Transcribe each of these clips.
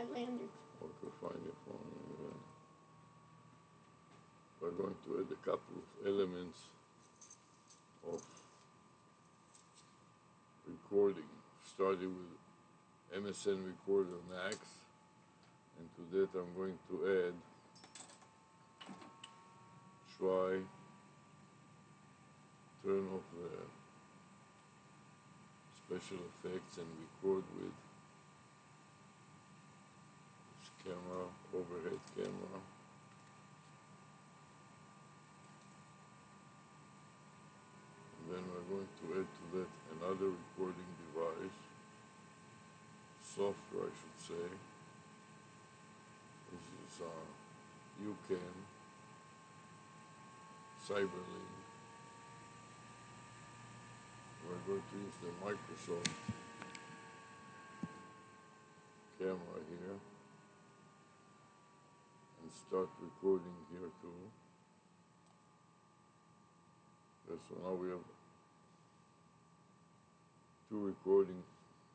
I landed. Okay, find your phone. Yeah. We're going to add a couple of elements of recording, starting with MSN Recorder Max, and to that I'm going to add try turn off the special effects and record with this camera, overhead camera. And then we're going to add to that another recording device, software I should say. This is UCAN, Cyberlink. We're going to use the Microsoft camera here and start recording here too. Okay, so now we have two recordings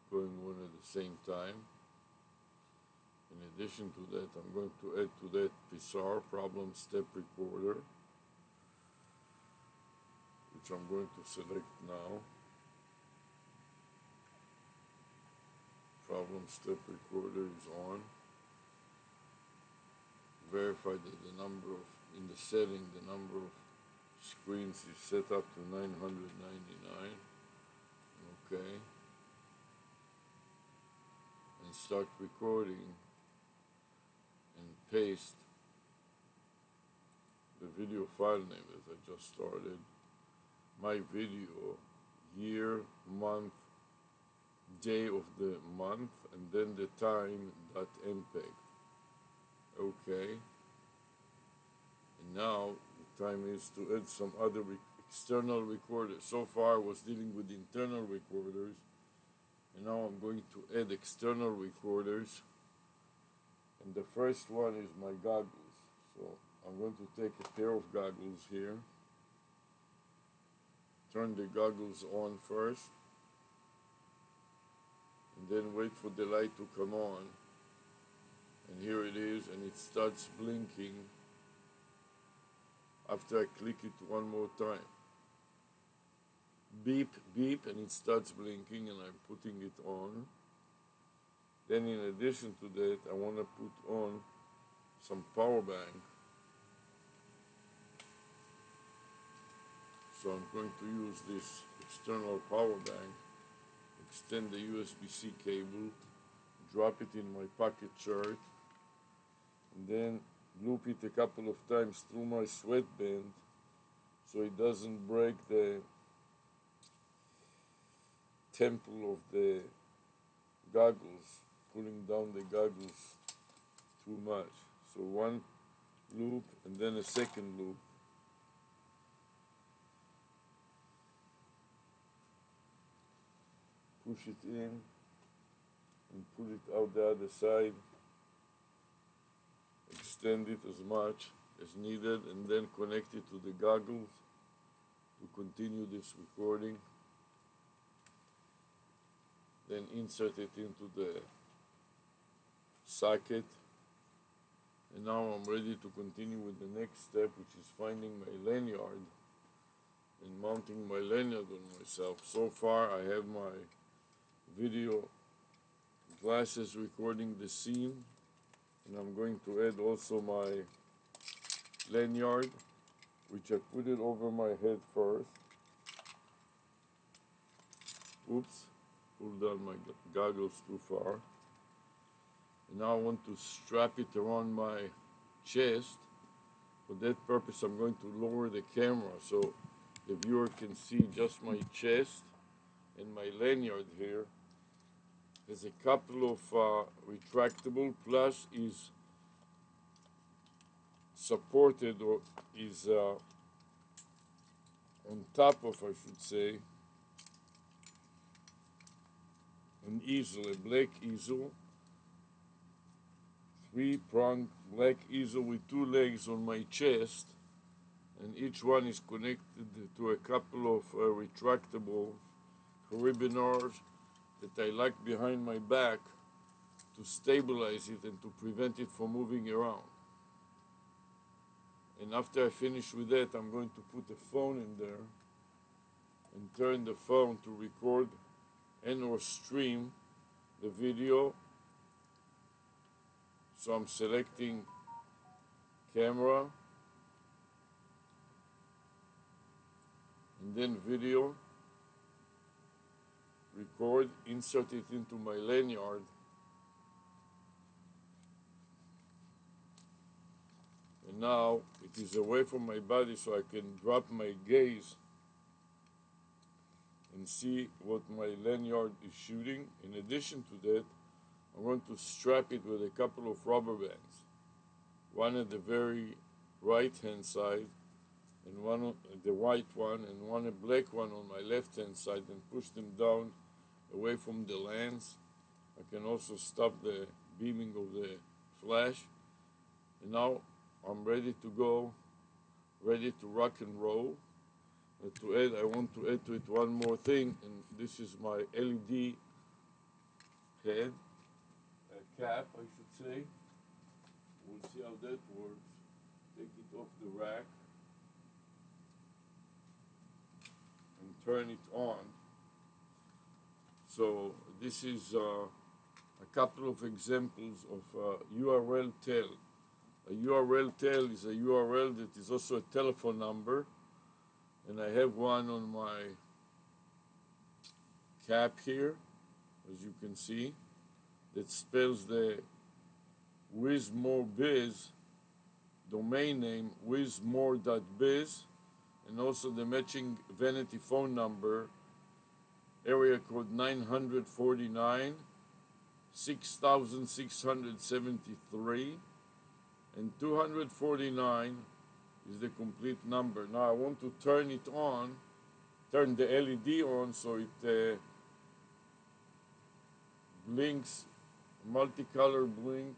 going on at the same time. In addition to that, I'm going to add to that Pizarro problem step recorder, which I'm going to select now. Problem step recorder is on. Verify that the number of, in the setting, the number of screens is set up to 999. Okay. And start recording and paste the video file name that I just started. My video, year, month, day of the month, and then the time.mpeg. Okay. And now the time is to add some other external recorders. So far I was dealing with internal recorders, and now I'm going to add external recorders. And the first one is my goggles. So I'm going to take a pair of goggles here, turn the goggles on first, and then wait for the light to come on. And here it is, and it starts blinking after I click it one more time. Beep, beep, and it starts blinking, and I'm putting it on. Then in addition to that, I want to put on some power bank. So I'm going to use this external power bank, extend the USB-C cable, drop it in my pocket shirt, and then loop it a couple of times through my sweatband so it doesn't break the temple of the goggles, pulling down the goggles too much. So one loop and then a second loop. Push it in and pull it out the other side. Extend it as much as needed, and then connect it to the goggles to continue this recording. Then insert it into the socket. And now I'm ready to continue with the next step, which is finding my lanyard and mounting my lanyard on myself. So far I have my video glasses recording the scene, and I'm going to add also my lanyard, which I put it over my head first. Oops, pulled down my goggles too far. And now I want to strap it around my chest. For that purpose, I'm going to lower the camera so the viewer can see just my chest, and my lanyard here has a couple of retractable, plus is supported, or is on top of, I should say, an easel, a black easel, three-pronged black easel with two legs on my chest, and each one is connected to a couple of retractable carabiners that I like behind my back to stabilize it and to prevent it from moving around. And after I finish with that, I'm going to put a phone in there and turn the phone to record and or stream the video. So I'm selecting camera and then video, record, insert it into my lanyard, and now it is away from my body so I can drop my gaze and see what my lanyard is shooting. In addition to that, I'm going to strap it with a couple of rubber bands, one at the very right hand side and one on the white one and one a black one on my left hand side, and push them down away from the lens. I can also stop the beaming of the flash, and now I'm ready to go, ready to rock and roll. To add, I want to add to it one more thing, and this is my LED head, cap I should say. We'll see how that works. Take it off the rack and turn it on. So this is a couple of examples of URL tell. A URL tell is a URL that is also a telephone number, and I have one on my cap here, as you can see, that spells the WizMoreBiz domain name, wizmore.biz, and also the matching vanity phone number, area code 949 6673, and 249 is the complete number. Now I want to turn it on, turn the LED on so it blinks, multicolor blink,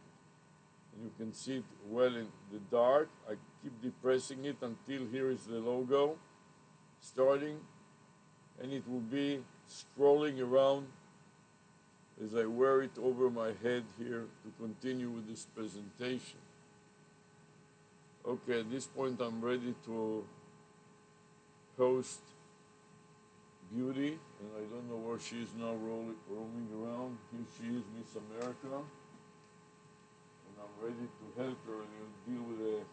and you can see it well in the dark. I keep depressing it until here is the logo starting, and it will be scrolling around as I wear it over my head here to continue with this presentation. Okay, at this point I'm ready to host Beauty, and I don't know where she is now roaming around. Here she is, Miss America, and I'm ready to help her and deal with the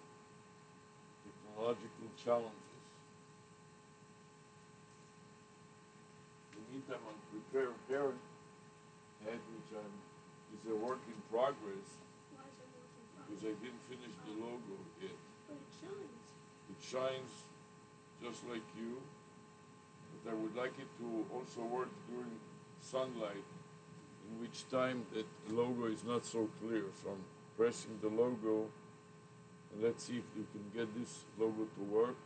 technological challenges. In the meantime, I'll prepare her head, which is a work in progress. Why is it work in progress? Because I didn't finish the logo yet. But it shines. It shines just like you, but I would like it to also work during sunlight, in which time that logo is not so clear. So I'm pressing the logo, and let's see if we can get this logo to work.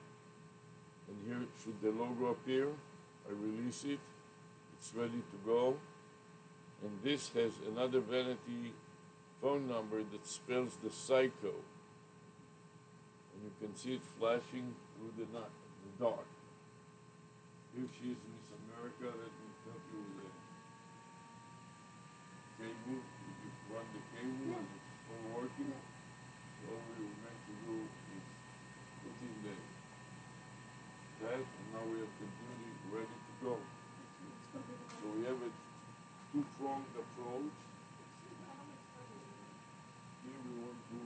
And here, should the logo appear, I release it, it's ready to go. And this has another vanity phone number that spells the psycho. And you can see it flashing through the dark. Here she is, Miss America. Let me help you with the cable. You just run the cable and it's all working. So all we were meant to do is put in that, and now we have the Beauty ready to go. So we have a two-pronged approach. Here we want to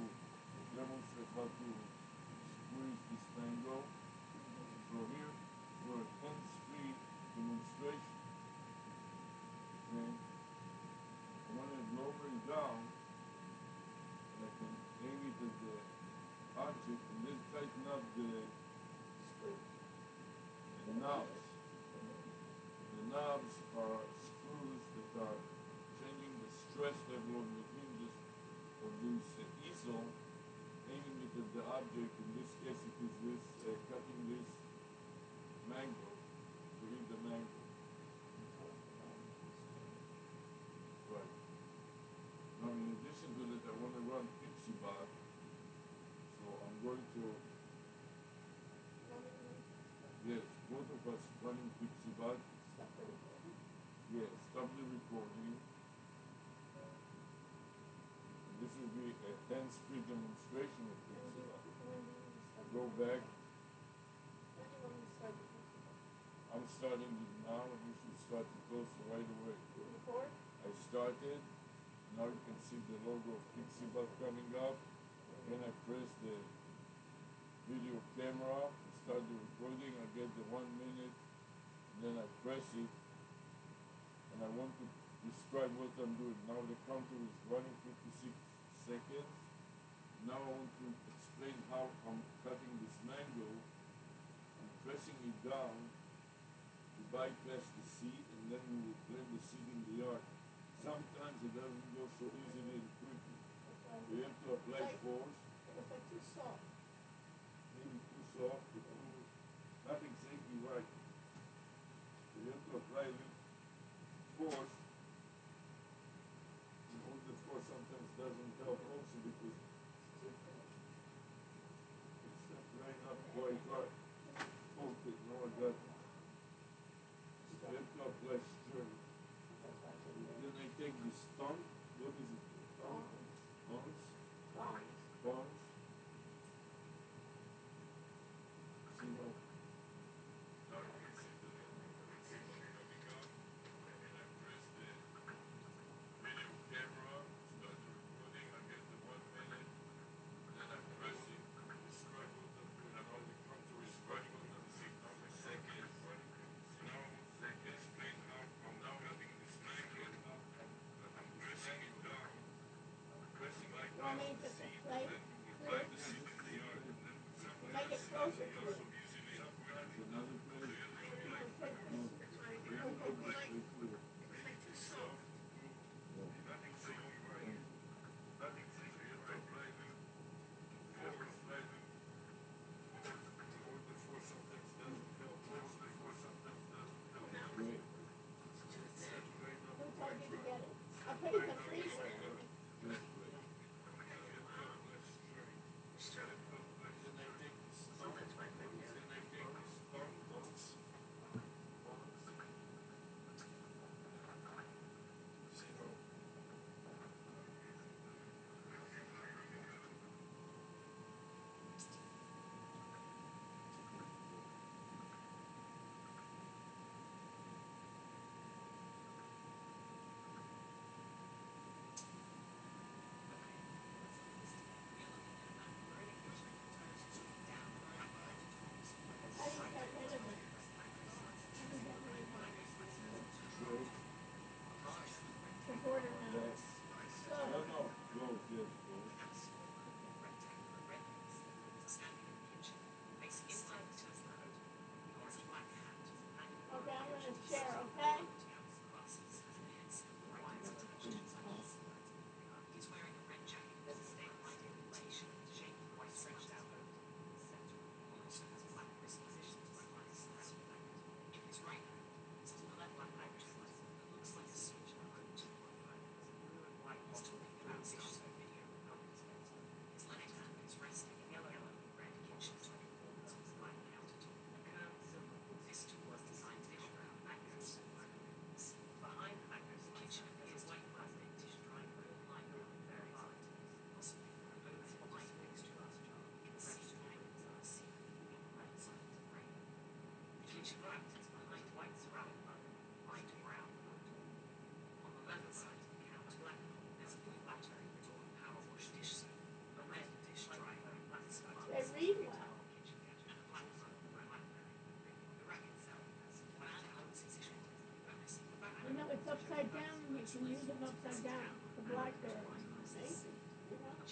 demonstrate how to squeeze this mango. So here we're a hands-free demonstration. Okay. I want to lower it down, and I can aim it at the object and then tighten up the knobs. The knobs are screws that are changing the stress level of the hinges of this easel, aiming it at the object. In this case, it is this cutting this mango to eat the mango. Right. Now, in addition to that, I want to run Pixie Bar, so I'm going to, yes, both of us running Pixie Bar. Yes, stop the recording. will be a 10-speed demonstration of When do Pixel. you Go back. When do you want me to start the principal? I'm starting it now. You should start it also right away. Before? I started. Now you can see the logo of Pixibot coming up. Then I press the video camera, start the recording. I get the 1 minute. Then I press it. And I want to describe what I'm doing. Now the counter is running 56 seconds. Now I want to explain how I'm cutting this mango. I'm pressing it down to bypass the seed, and then we will blend the seed in the yard. Sometimes it doesn't go so easily and quickly. So you have to apply force. It was like too soft. Maybe too soft, or not exactly right. So you have to apply a little force. And all the force sometimes doesn't help also because it's not right up quite right. Okay, now I got it. So you have to apply strength. Then I take this thumb. What is it? Thumb? Thumbs? Thumbs. See how now you can see the location coming up. And I press the video camera, start the recording. I get the 1 minute. Then I press it. Describe what I'm doing. Now the counter is running 56 seconds. Now explain how I'm now having this mango. I'm pressing it down. Pressing like You want me down to the seed, play and then we will plant the seed in the yard. And then make it closer to it? so easily and quickly. Another place. No, take this. It's like too soft. Nothing so right. Nothing so you have to apply the force. All the force sometimes doesn't help. All the force sometimes doesn't help. Great. Who told you to get it? I put it in the freezer. Just great. Then I take this stone. Then I take this stone. See how How do you get rid of it? How do you get rid of it? close. The border now. Yes. So, No. Close, yes, close. okay, I'm gonna share, okay? They read well. You know, it's upside down, you can use them upside down. The blackberry. Amazing. You know?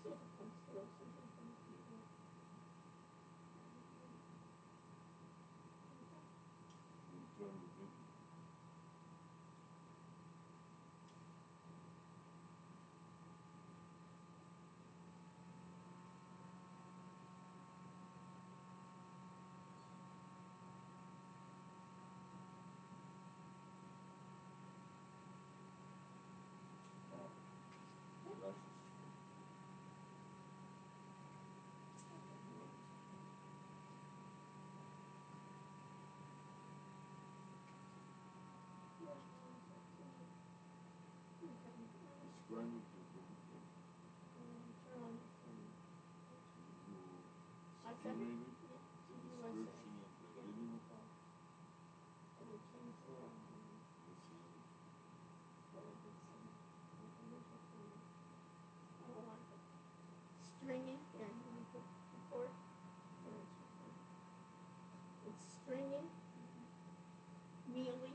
see if it comes through. Sometimes when you do that. We'll turn the video. Flash is describe it to the Turn on the thing. you I said, stimulate it, yeah, the USA. description of the Yeah, video. okay. And it came through on the, Let's see. what did it say? An interesting one. I don't like it. Stringy, here, let me put report. Here, it's report. It's stringy, mealy,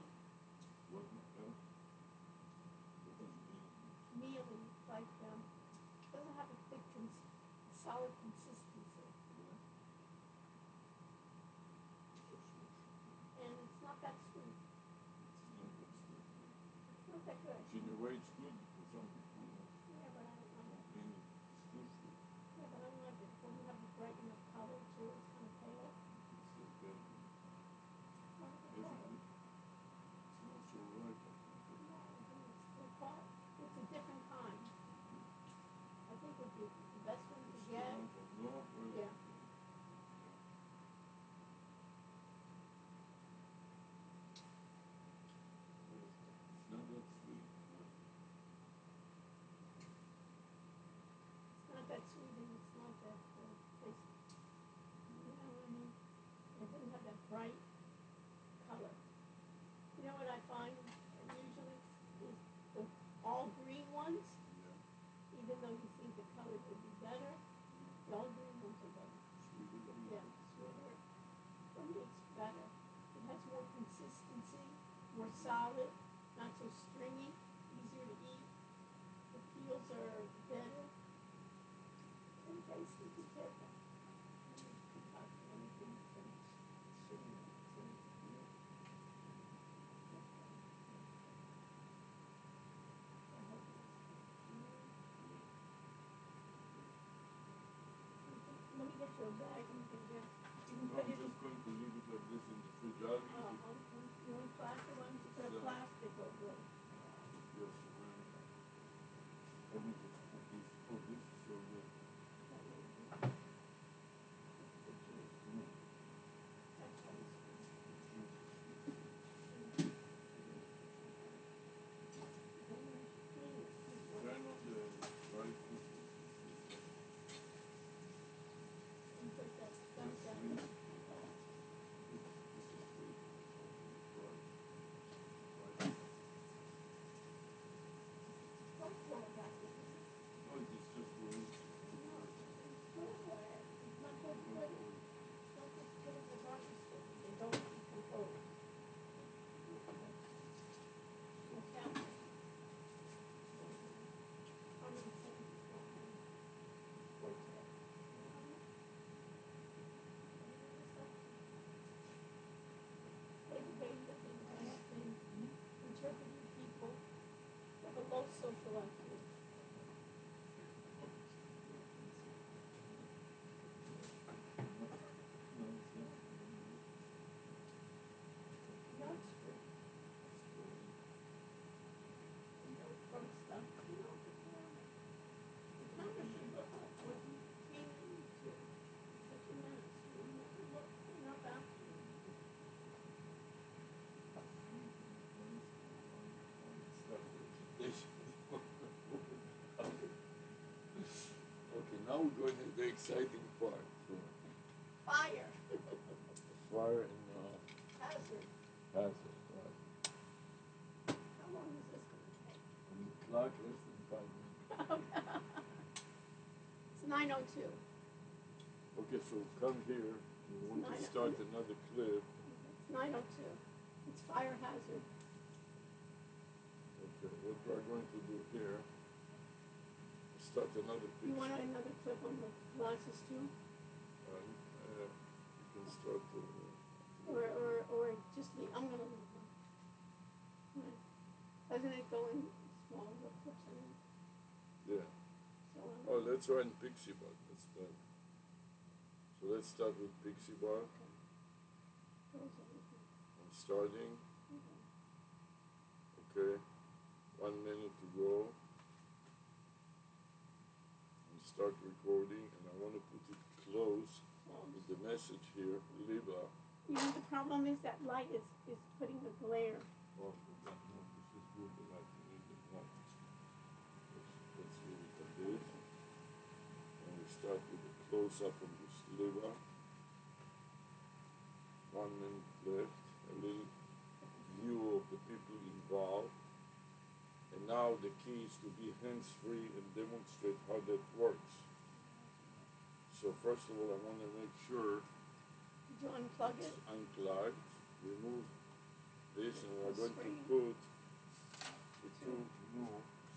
What else? What does it mean? mealy, like, doesn't have a thick, solid consistency. Yeah. And it's not that sweet. It's not that sweet. It's not that good. In a way, it's good because some people Yeah, but I don't like it. complain it's too sweet. Yeah, but I don't like it. It doesn't have the bright enough color too. It's kind of pale. It's so bad. What is it Isn't called? it? It smells so right, I think. No, it's still called. It's a different kind. I think would be the best one to It's the get. one from North or Yeah. It's not that sweet. It's not that sweet and it's not that tasty. You know what I mean? It doesn't have that bright color. You know what I find usually is the all green ones, Yeah. even though you think the color would be better, the all green ones are better. Sweeter. Yeah, sweeter. For me, it's better. It has more consistency, more solid, not so stringy, easier to eat. The peels are better and tasty compared to anything from sugar. Let me get you a bag and you can get. You can No, put I'm it in. just going to leave it like this in the fridge. I'll eat it. You want plastic? Why don't you put a plastic over it? Yes, let me just put this. Oh, this is so good. That's how it's supposed to be. Turn on the dry fruit. And put that stuff Just down. leave it. This is sweet. Dry. Dry. Don't pour it back in. No, it is just going to No, pour it. It's not good to put it. It's not good to put in the garden stores. They don't decompose. No calcium. Common sense is not my forte. You know what I mean? Day-to-day living, I have been interpreting people who have a low social IQ. Not true. No fun stuff. You know, the camera should look like what you came into. Such a mess. You never look clean up after you. Okay, now we're going to the exciting part. Fire. Fire and Hazard. hazard, right? How long is this going to take? On the clock, less than 5 minutes. It's 9:02. Okay, so come here. You want to start another clip. It's 9:02. It's fire hazard. Okay, what we're going to do here, start another You picture. want another clip on the glasses too? You can start. Or just leave. I'm gonna leave them. Right. Doesn't it go in small little clips? I mean, Yeah. so Oh, let's run Pixie Bar. That's better. So let's start with Pixie Bar. okay. Goes everything. I'm starting. Okay. Okay. 1 minute to go. We start recording, and I want to put it close with the message here, Liba. You know, the problem is that light is putting the glare. Oh, no, this is good. The light. We need the light. Let's leave it on this. And we start with a close-up on this Liba. 1 minute left. A little view of the people involved. And now the key is to be hands-free and demonstrate how that works. So first of all, I want to make sure Did you unplug it? it's unplugged. Remove this, and we're going to Screen. put the two new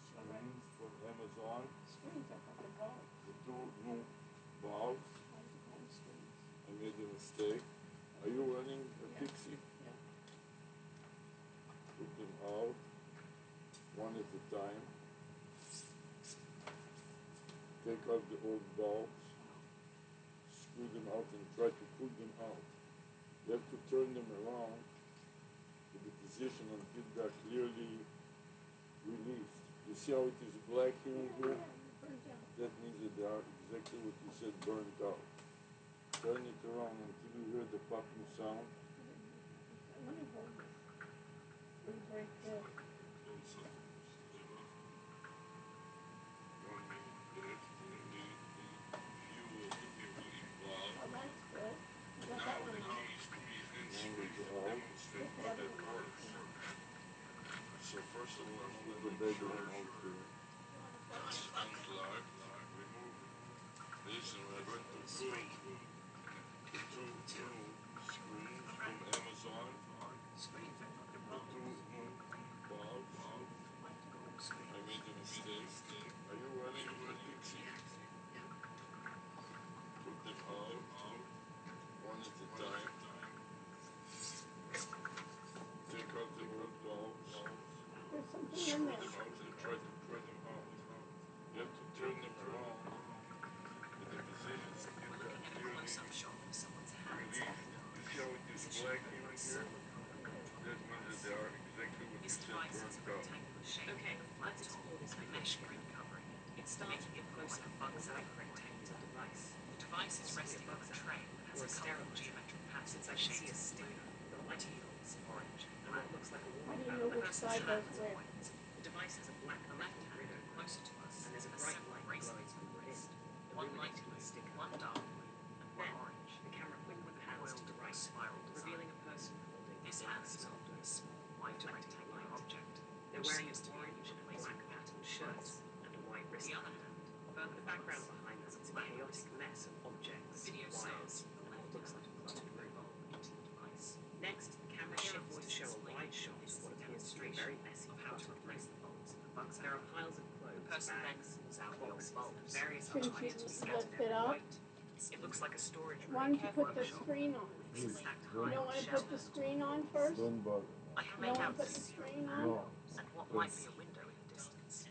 screens from Amazon. Screens are for the bulbs. The two new bulbs. Why is it called screens? I made a mistake. Are you running a Yeah. Pixie? Yeah. Put them out, one at a time. Take out the old bulbs, screw them out, and try to pull them out. You have to turn them around to the position until they are clearly released. You see how it is black here and here? Burnt out. That means that they are exactly what you said, burnt out. Turn it around until you hear the popping sound. Let me hold this. And break this. Close up. 1 minute left. And the view of the people involved. Oh, that's good. You got Now that the one key out. is to be hands-free to demonstrate Get the how other that one out. works. So first of all, I want to The make bedroom sure out here. it's unplugged. Remove this, and we're going to put the two new screens from Amazon. The two new bulbs. I made a mistake. Are you running the Pixie? Put them out, one at a time. Take out the old bulbs. There's something Screw in them there. out and try to pull them out. You have to turn them around in the position until they are clearly released. You see how it is black here and here? That means that they are exactly what you said, burnt out. Okay, let's explore this mesh screen covering. It starts with a close-up bug-like rectangular device. The device is resting on a tray and has a sterile geometric pattern that shades of sticker. The light yields orange and what looks like a How do you watermelon. know which side goes where? The device has a black left hand closer to us, and there's a bright light glowing from within. One light in the sticker, one dark blue, and one orange. The camera quickly pans to the right, revealing a person holding this hand is holding a small white rectangular object. They're wearing an orange and black patterned shirts and a white wristband. Further, the background behind them is a chaotic mess of objects, wires, and what looks like a cluttered room into the device. Next, the camera shifts to show a wide shot of what appears to be a very messy how to replace the bulbs. There are piles of clothes, bags, boxes, and various other Shouldn't you items lift scattered it up? It looks like a storage Why room. don't you put the screen on? Please, You don't want to put the screen on first? You don't bother. I can don't make want out to put the the ceiling screen on? No. and what might be a window in the distance.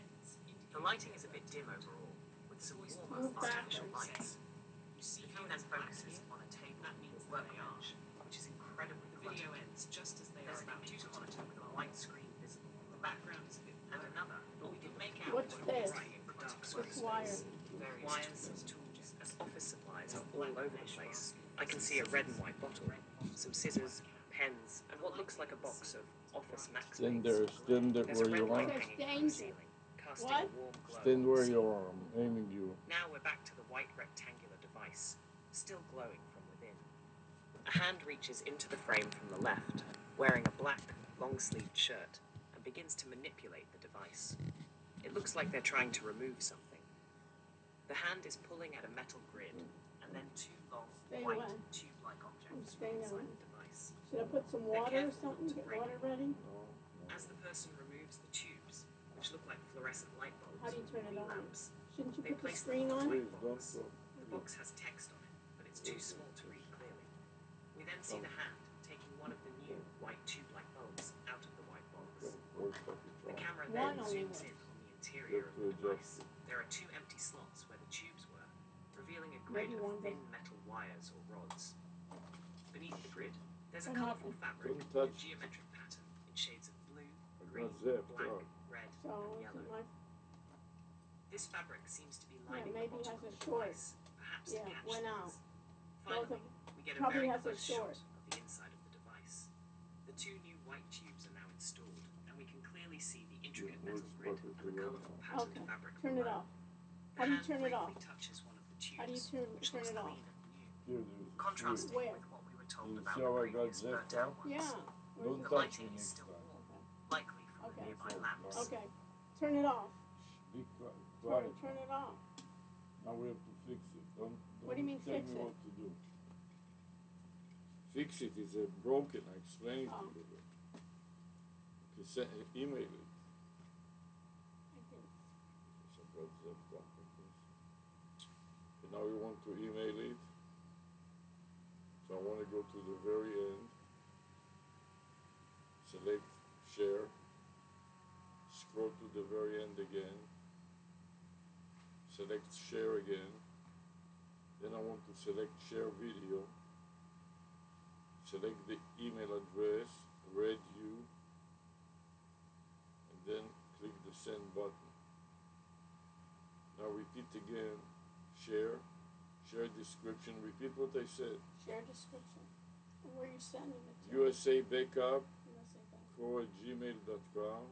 The lighting is a bit dim overall, with some warmer Move artificial backwards. lights. The view then focuses on a table or workbench, which is incredibly cluttered. The video ends just as they are about to monitor with a white screen visible. The background is a bit and another, but we can make out What's what this? is right in the dark This space. wire. Various wires, tools, and office supplies are all over the place. I can see a red and white bottle, some scissors, pens, and what looks like a box of Office Max Stand mates. there, stand there There's where a red you light are. hanging from the Danger. ceiling, casting What? a warm glow. Stand on the where you ceiling. are, I'm aiming you. Now we're back to the white rectangular device, still glowing from within. A hand reaches into the frame from the left, wearing a black, long-sleeved shirt, and begins to manipulate the device. It looks like they're trying to remove something. The hand is pulling at a metal grid, and then two long, Stay white, away. tube-like objects Stay from inside away. the device. Should I put some water or something? Get water ready? As the person removes the tubes, which look like fluorescent light bulbs How do you turn it or on? lamps, Shouldn't you They put the place them screen on on? the Please white don't box. talk. The box has text on it, but it's too small to read clearly. We then see the hand taking one of the new white tube-like bulbs out of the white box. Okay, works like it's The on. camera One then only zooms in works. on the You interior have of to the adjust device. it. There are two empty slots where the tubes were, revealing a grid Maybe of one thin does. metal wires or rods. Beneath the grid, there's a What colourful happened? fabric Don't with a touch. geometric pattern in shades of blue, I green, got zapped black, out. red, So and is yellow. it my? This fabric seems to be Yeah, lining the maybe bottom has of a the short. device, perhaps Yeah, to catch went things. out. Finally, we get a Probably very has a close shot short. of the inside of the device. The two new white tubes are now installed, and we can clearly see the intricate Yeah, metal works grid and perfectly the well. colourful patterned Okay, fabric turn it below. off. The How do you hand turn it briefly off? touches one of the tubes, How do you which turn looks it off? clean and new. Here there is a Contrasting switch. Where? with what we were told You about see the how I got previous zapped burnt out out? ones. Yeah. Where's Don't The it? touch lighting me is next still time. warm, Okay. likely from Okay. the nearby That's all, lamps. quiet. Okay. Turn it off. Be quiet. Turn it off. Now we have to fix it. Don't What do you mean tell fix me it? what to do. Fix it is broken. I explained Oh. to you. Okay, email it. I didn't. So I got zapped out like this. Okay, now you want to email it. So I want to go to the very end. Select share. Scroll to the very end again. Select share again. Then I want to select share video. Select the email address, read you, and then click the send button. Now repeat again, share description, repeat what I said. Share description. And where you sending it to? USA Backup, USA Bank. @gmail.com,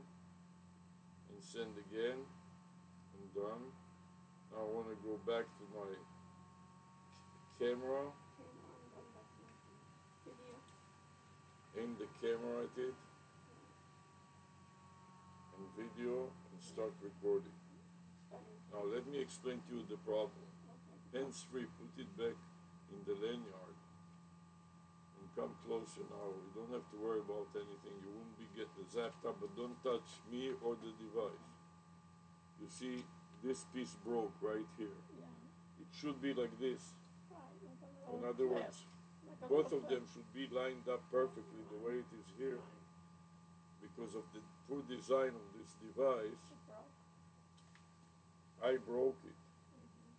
and send again, and done. Now I want to go back to my camera, Okay, now I'm going back to my video. aim the camera at it, and video, and start recording. Starting. Now let me explain to you the problem. Okay. Hands-free, put it back in the lanyard, and come closer now. You don't have to worry about anything. You won't be getting zapped up, but don't touch me or the device. You see, this piece broke right here. Yeah. It should be like this. Right. Like a So in little other clip. words, Like a both little of clip. them should be lined up perfectly the way it is here. Right. Because of the poor design of this device, It broke. I broke it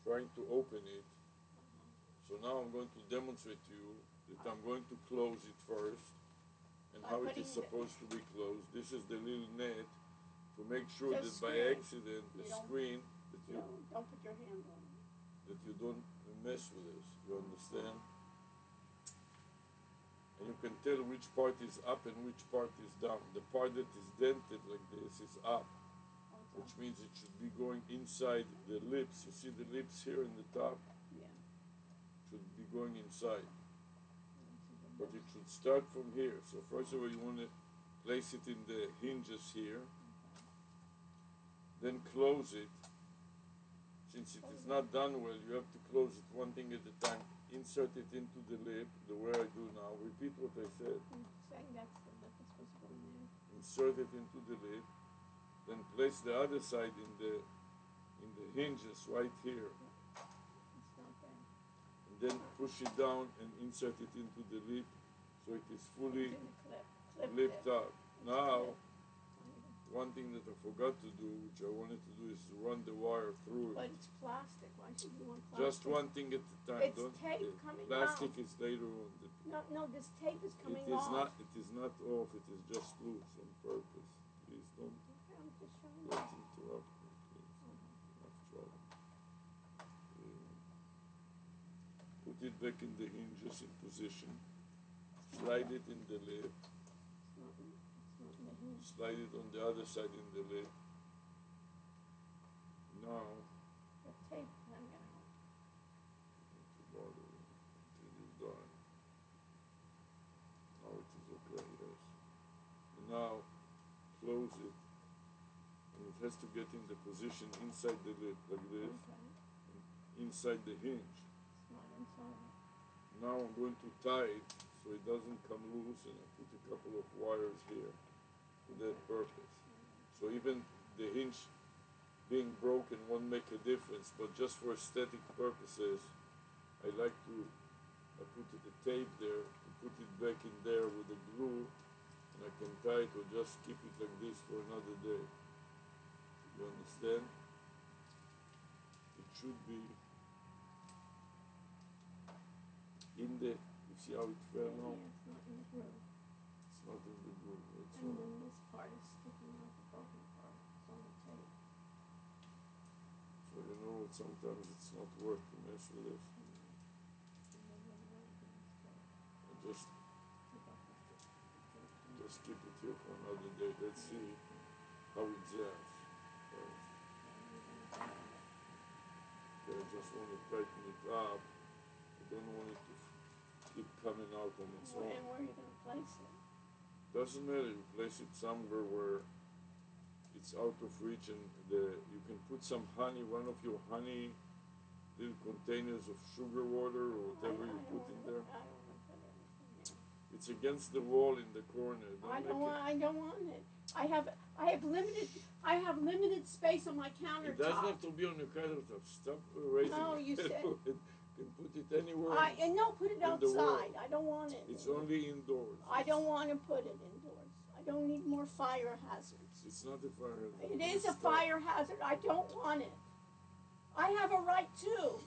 trying to open it. Uh-huh. So now I'm going to demonstrate to you that I'm going to close it first and By how it putting is the- supposed to be closed. This is the little net to make sure The that by screen. accident the You don't- screen that No, don't put your hand on it. that you don't mess with this. You understand? And you can tell which part is up and which part is down. The part that is dented like this is up, Also. which means it should be going inside the lips. You see the lips here in the top? Yeah. Should be going inside. Into the But it lips. should start from here. So first of all, you want to place it in the hinges here, then close it. Since it is not done well, you have to close it one thing at a time. Insert it into the lip, the way I do now. Repeat what I said. I'm saying that's the lip is supposed to go in there. Insert it into the lip, then place the other side in the hinges right here, It's not there. and then push it down and insert it into the lip so it is fully It's in the clip. Clip lipped lip. up. It's Now, clip. one thing that I forgot to do, which I wanted to do, is to run the wire through But it. it's plastic. Why should you want plastic? Just one thing at a time. It's Don't. tape coming Plastic off. is later on. No, this tape is coming It is off. not. It is not off. It is just loose on purpose. Please don't Okay, I'm just showing you. interrupt me, please. Enough trouble. Put it back in the hinges in position. Slide it in the lip. It's not in the hinge. Slide it on the other side in the lip. Now, The tape hanging out. to bother you until you're done. Now it is okay, yes. And now, close it. And it has to get in the position inside the lip, like this, Okay. inside the hinge. It's not inside. Now I'm going to tie it so it doesn't come loose, and I put a couple of wires here for that purpose. So even the hinge being broken won't make a difference, but just for aesthetic purposes, I like to put the tape there, to put it back in there with the glue, and I can tie it or just keep it like this for another day. You understand? It should be in the, you see how it fell now? Yeah, it's not in the groove. It's not in the groove. It's And then this part is sticking out, the broken part. It's on the tape. So you know, sometimes it's not worth to mess with it. And then the other thing's tape. And Take off the tape. just keep it here for another day. Let's see how it jams. Okay, I just want to tighten it up. I don't want it to keep coming out on its own. And where are you going to place it? Doesn't matter. You place it somewhere where it's out of reach, and you can put some honey, one of your honey little containers of sugar water or whatever you put in there. I don't want to put anything there. It's against the wall in the corner. I don't want it. I have limited space on my countertop. It doesn't have to be on your countertop. Stop raising No, it. you said. You can put it anywhere. No, put it in the world. outside. I don't want it. It's only indoors. I don't want to put it indoors. I don't need more fire hazards. It's not a fire hazard. It is a fire hazard. I don't want it. I have a right too.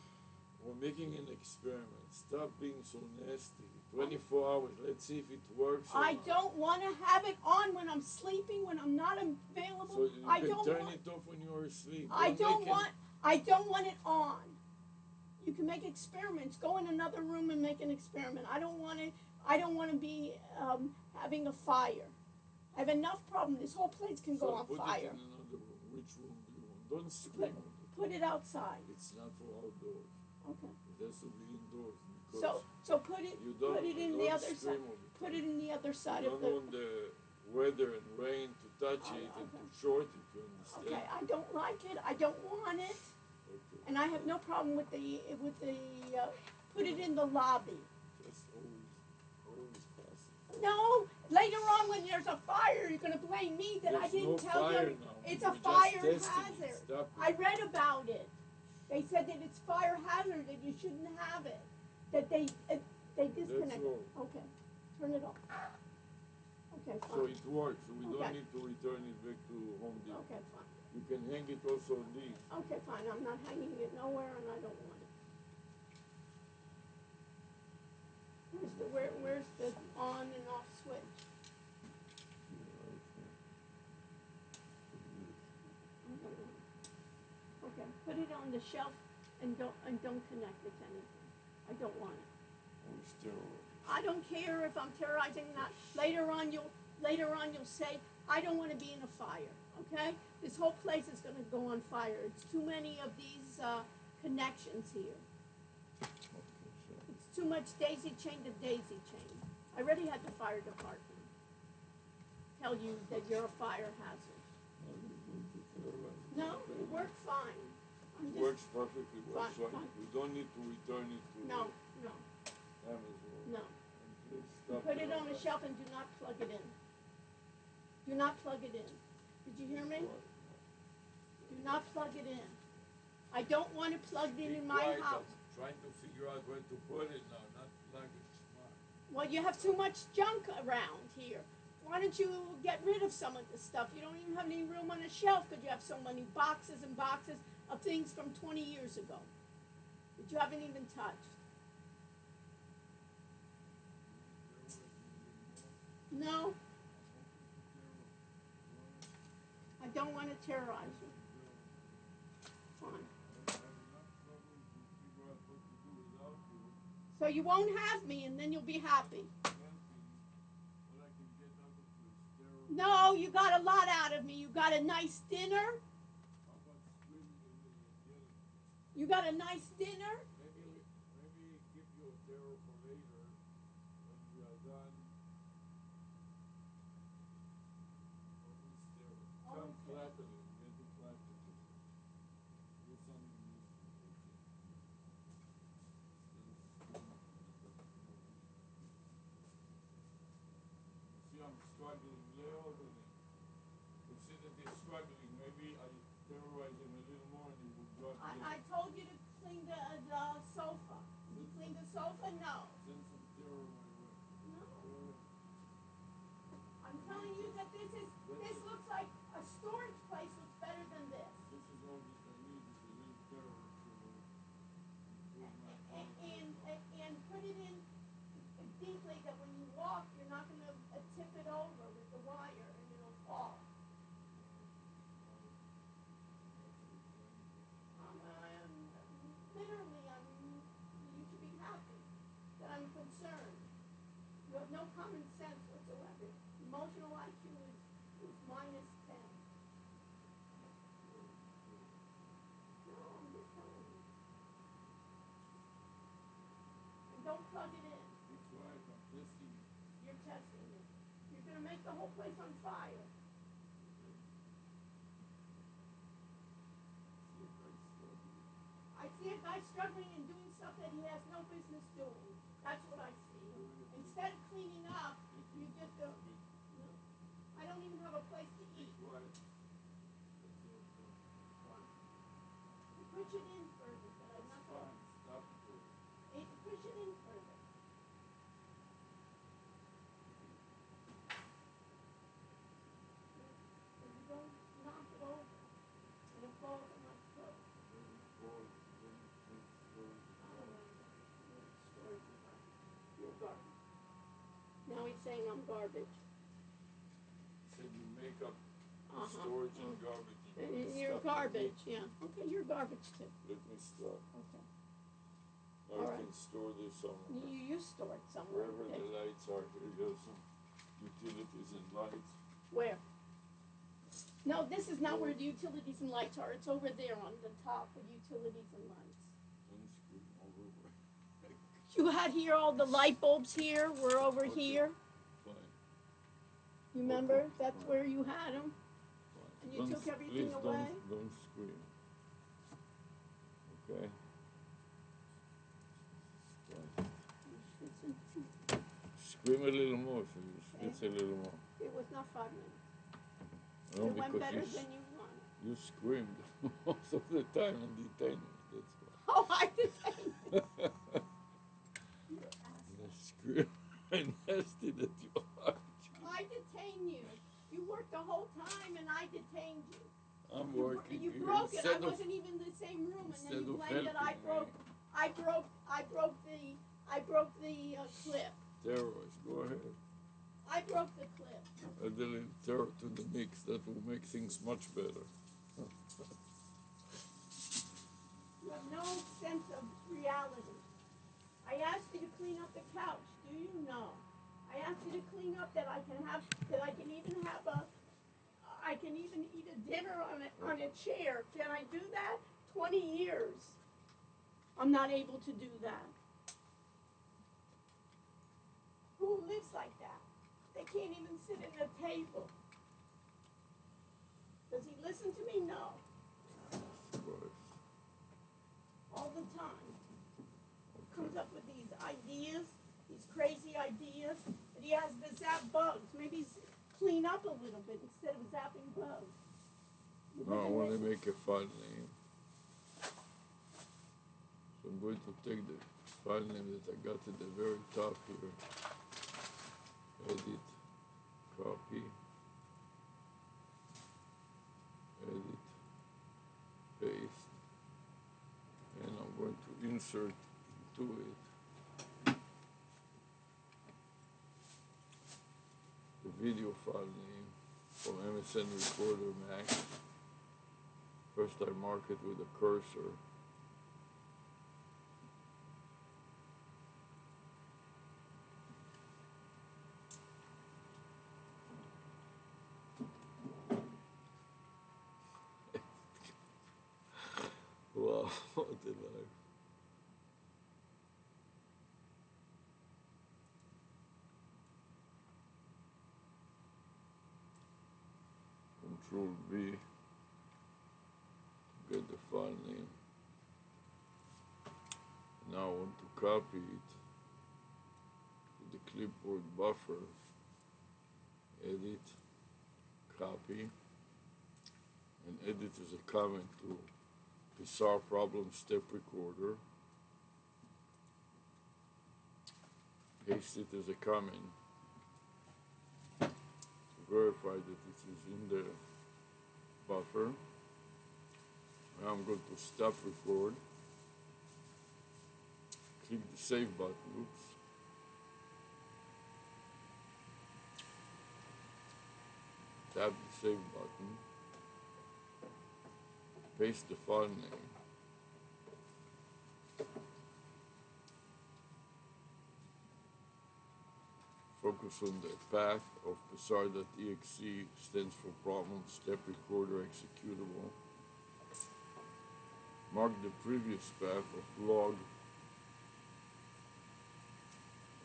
We're making an experiment. Stop being so nasty. 24 hours. Let's see if it works. I don't want to have it on when I'm sleeping, when I'm not available. So you I can don't turn want, it off when you're asleep. I don't want it on. You can make experiments. Go in another room and make an experiment. I don't want to be having a fire. I have enough problem. This whole place can go on put fire. It in another room. Which room do you want? Don't scream on it. Put it outside. It's not for outdoors. Okay. It has to be indoors. So put it in the other side. Put it in the other side of the. You don't want the weather and rain to touch it and to short it. You understand? Okay, I don't like it. I don't want it. Okay. And I have no problem with the put it in the lobby. Just always possible. No, later on when there's a fire, you're gonna blame me that I didn't tell you it's a fire hazard. I read about it. They said that it's fire hazard, that you shouldn't have it. That they disconnect it. Okay, turn it off. Okay, fine. So it works. So we don't need to return it back to Home Depot. Okay, fine. You can hang it also on these. Okay, fine. I'm not hanging it nowhere, and I don't want it. Where's the on and off switch? Okay, put it on the shelf and don't connect it to anything. I don't want it. I don't care if I'm terrorizing or not. Later on you'll say I don't want to be in a fire. Okay? This whole place is going to go on fire. It's too many of these connections here. It's too much daisy chain to daisy chain. I already had the fire department tell you that you're a fire hazard. No, it worked fine. It works perfectly well. So fine. we don't need to return it to Amazon. No. Stop Put it on the shelf and do not plug it in. Do not plug it in. Did you hear me? Do not plug it in. I don't want it plugged in my house. I'm trying to figure out where to put it now, not plug it. Well, you have too much junk around here. Why don't you get rid of some of the stuff? You don't even have any room on a shelf because you have so many boxes and boxes of things from 20 years ago that you haven't even touched. No. I don't want to terrorize you. Fine. So you won't have me and then you'll be happy. No, you got a lot out of me. You got a nice dinner. You got a nice dinner. Maybe keep your terror for later when we are done. Come flatten it. Get it flattened. Do something See, I'm struggling. Leo, you see that he's struggling. Maybe I terrorize him a little more and he will drop I told you to clean the sofa. Did you clean the sofa? No. Send some terror my way. No. Go ahead. I'm telling you that this looks like a storage place looks better than this. This is all that I need is a little terror to improve my And put it in deeply that when you walk, you're not going to tip it over with the wire and it'll fall. Literally, you should be happy that I'm concerned. You have no common sense whatsoever. Emotional IQ is minus 10. No, I'm just telling you. And don't plug it in. Be quiet, I'm testing it. You're testing it. You're going to make the whole place on fire. I see a guy struggling and doing stuff that he has no business doing. That's what I see. Instead of cleaning up, you just don't. No. I don't even have a place to eat. Push it in further. That's fine. Stop it. Push it in further. So you don't knock it over and it falls on my throat. You're garbage. Now he's saying I'm garbage. Said you make up storage and garbage. You're garbage, yeah. Okay, you're garbage too. Let me stop. Okay. Now I can store this somewhere. You store it somewhere. Wherever the lights are, here are some utilities and lights. Where? No, this is not where the utilities and lights are. It's over there on the top with utilities and lights. Don't scream over. You had here all the light bulbs here. We're over here. Fine. You remember? That's where you had them. And you took everything away. Don't scream. Okay? Fine. Scream a little more, so you schwitz a little more. It was not 5 minutes. No, it went better than you wanted. You screamed most of the time and detained me, that's why. Oh, I detained you. The scream and nasty that you are. I detained you. You worked the whole time and I detained you. I'm working. You broke it. I wasn't even in the same room, and then you blamed that I broke the clip. Terrorize, go ahead. I broke the clip. Add a little terror to the mix. That will make things much better. You have no sense of reality. I asked you to clean up the couch. Do you know? I asked you to clean up that I can even eat a dinner on a chair. Can I do that? 20 years. I'm not able to do that. Who lives like that? They can't even sit at a table. Does he listen to me? No. Of course. All the time. Comes up with these ideas, these crazy ideas, that he has to zap bugs. Maybe clean up a little bit instead of zapping bugs. No, I want to make a file name. So I'm going to take the file name that I got at the very top here. Edit, copy, edit, paste, and I'm going to insert into it the video file name from MSN Recorder Max. First I mark it with a cursor. Wow, what a life. Control V to get the file name. Now I want to copy it to the clipboard buffer. Edit, copy, and edit as a comment to bizarre problem step recorder. Paste it as a comment to verify that it is in the buffer. Now I'm going to stop record. Click the save button. Oops. Tap the save button. Paste the file name. Focus on the path of bizarre.exe, stands for problem step recorder executable. Mark the previous path of log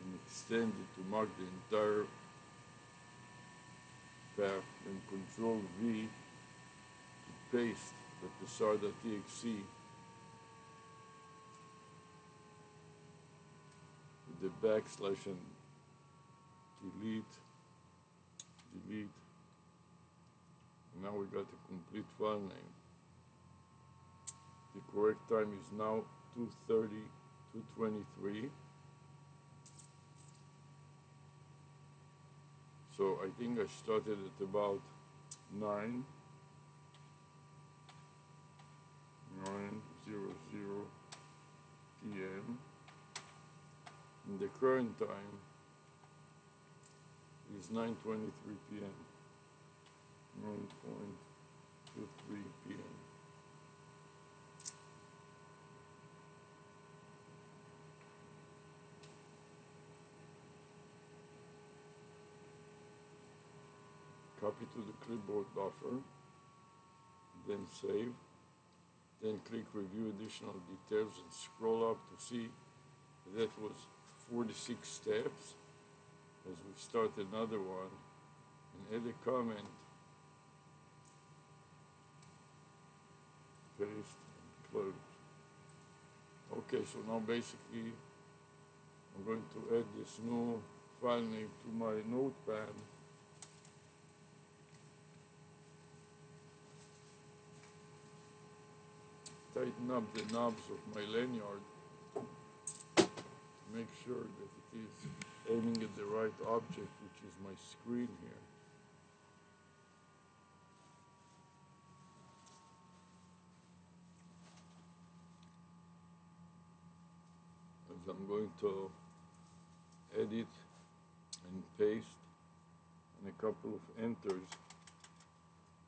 and extend it to mark the entire path, then Control V to paste the bizarre.exe with the backslash and delete. And now we got a complete file name. The correct time is now 2:30, 2:23. So I think I started at about 9:00 p.m. And the current time is 9:23 p.m. 9:23 p.m. Copy to the clipboard buffer, then save, then click review additional details and scroll up to see that was 46 steps as we start another one, and add a comment, paste and close. Okay, so now basically I'm going to add this new file name to my notepad. Tighten up the knobs of my lanyard to make sure that it is aiming at the right object, which is my screen here. As I'm going to edit and paste and a couple of enters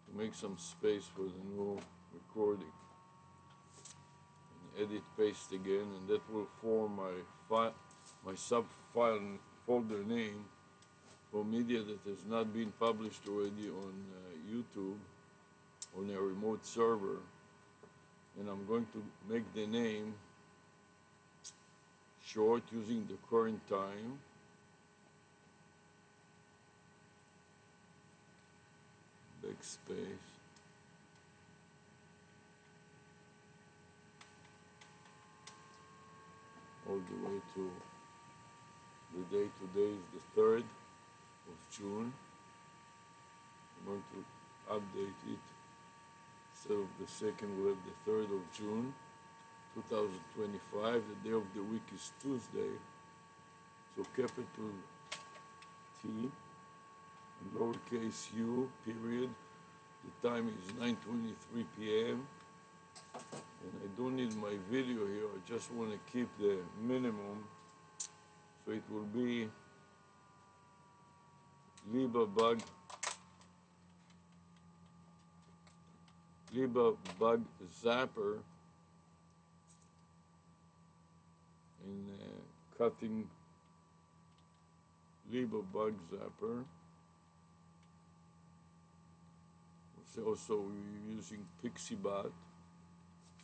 to make some space for the new recording. Edit, paste again, and that will form my sub-file folder name for media that has not been published already on YouTube on a remote server. And I'm going to make the name short using the current time. Backspace. All the way to the day. Today is the 3rd of June. I'm going to update it. Instead of the 2nd, we'll have the 3rd of June, 2025. The day of the week is Tuesday. So capital T and lowercase u, period. The time is 9:23 p.m. And I don't need my video here, I just want to keep the minimum. So it will be Libabug Zapper in cutting Libabug Zapper. Also we're using PixieBot.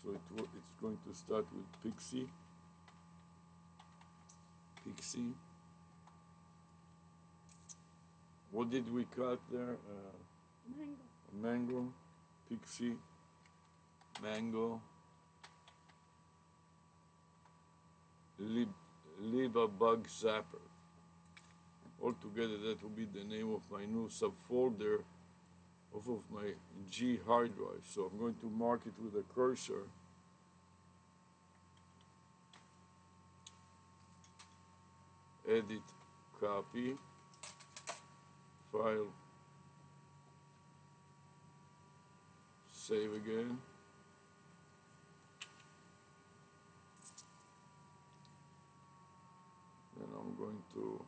So it's going to start with Pixie. What did we cut there? Mango. Pixie. Mango. Libabug Zapper. Altogether, that will be the name of my new subfolder off of my G hard drive. So I'm going to mark it with a cursor. Edit, copy, file, save again. Then I'm going to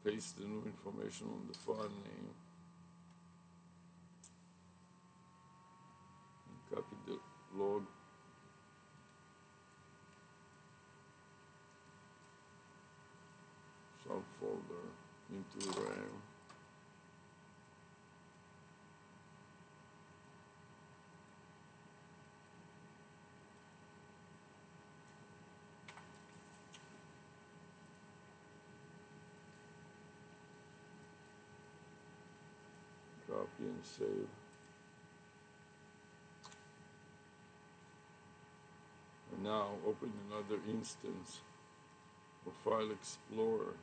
paste the new information on the file name and copy the log. Subfolder into RAM. Copy and save. And now open another instance of File Explorer.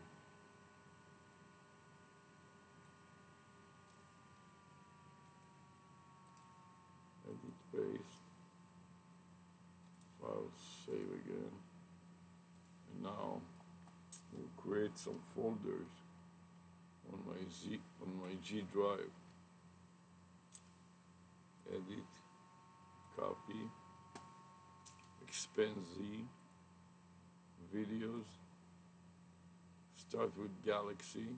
Edit, paste, file, save again. And now we'll create some folders on my G drive. Edit, copy, expand Z, videos, start with Galaxy,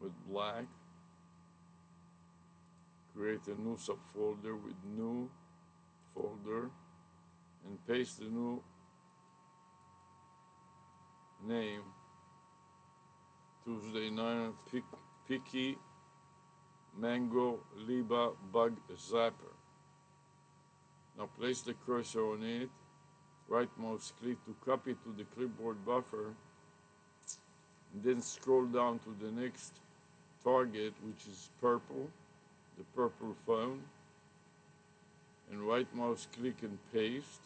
with black, create a new subfolder with new folder, and paste the new name, Tuesday Night Picky Mango Liba Bug Zapper. Now place the cursor on it, right mouse click to copy to the clipboard buffer, and then scroll down to the next target, which is purple, the purple phone, and right mouse click and paste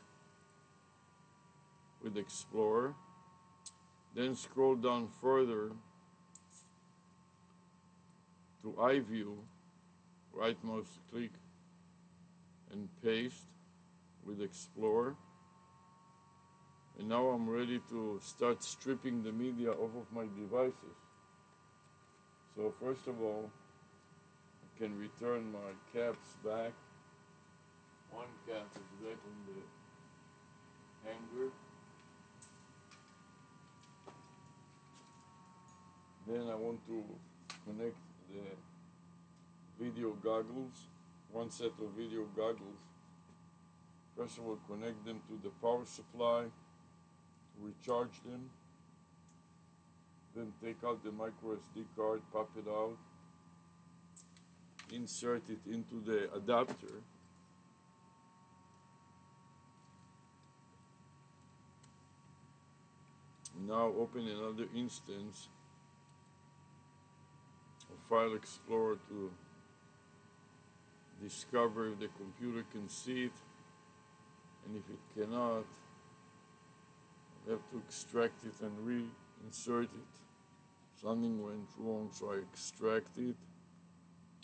with Explorer. Then scroll down further to iView, right mouse click and paste with Explorer. And now I'm ready to start stripping the media off of my devices. So first of all, I can return my caps back. One cap is back on the hanger. Then I want to connect the video goggles, one set of video goggles. First of all, connect them to the power supply, recharge them, then take out the micro SD card, pop it out, insert it into the adapter, now open another instance of File Explorer to discover if the computer can see it, and if it cannot, I have to extract it and reinsert it. Something went wrong, so I extract it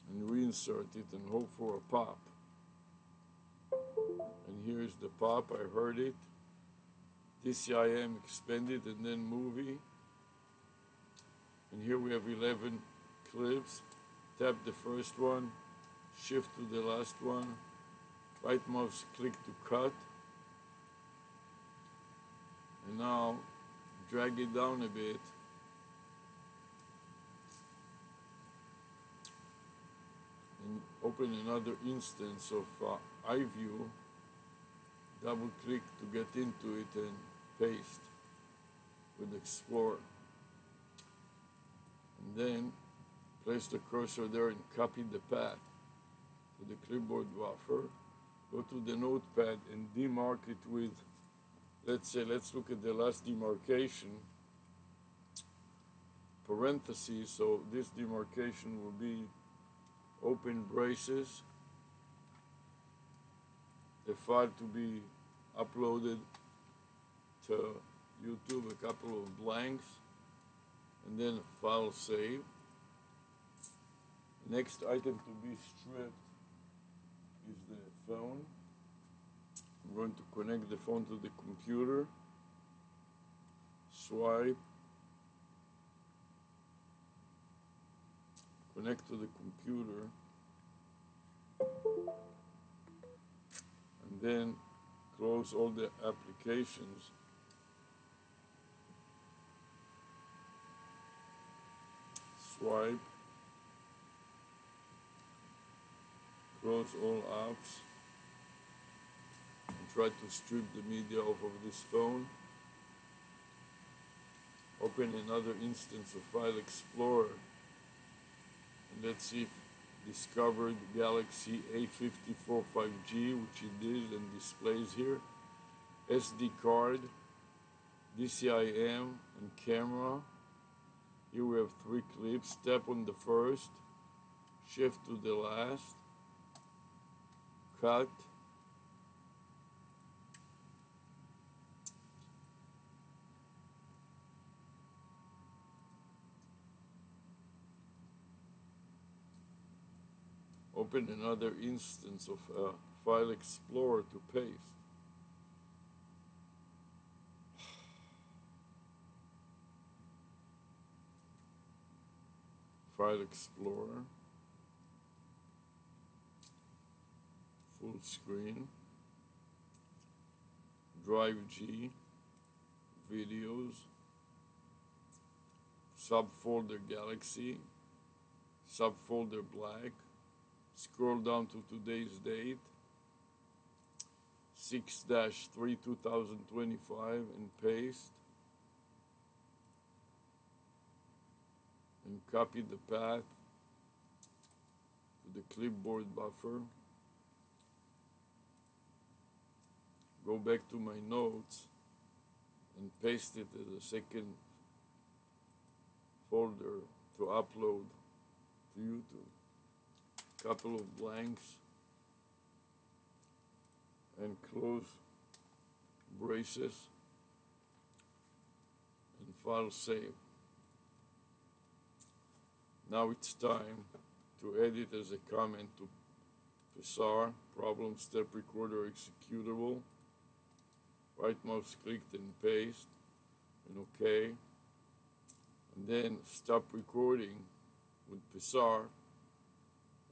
and reinsert it and hope for a pop. And here's the pop, I heard it. DCIM expanded and then movie. And here we have 11 clips. Tap the first one, shift to the last one, right mouse click to cut. And now drag it down a bit. And open another instance of iView. Double click to get into it and paste with Explorer. And then place the cursor there and copy the path to the clipboard buffer. Go to the notepad and demark it with, let's look at the last demarcation, parentheses, so this demarcation will be open braces, the file to be uploaded to YouTube, a couple of blanks, and then file save. Next item to be stripped is the phone. I'm going to connect the phone to the computer, swipe, connect to the computer, and then close all the applications. Swipe, close all apps, and try to strip the media off of this phone. Open another instance of File Explorer, and let's see if discovered Galaxy A54 5G, which it is and displays here, SD card, DCIM, and camera. Here we have 3 clips. Tap on the first, shift to the last, cut, open another instance of File Explorer to paste. File Explorer, full screen, Drive G, videos, subfolder Galaxy, subfolder black, scroll down to today's date, 6-3-2025, and paste, and copy the path to the clipboard buffer. Go back to my notes and paste it as a second folder to upload to YouTube. Couple of blanks and close braces and file save. Now it's time to edit as a comment to PSAR, problem step recorder executable. Right mouse clicked and paste, and OK. And then stop recording with PSAR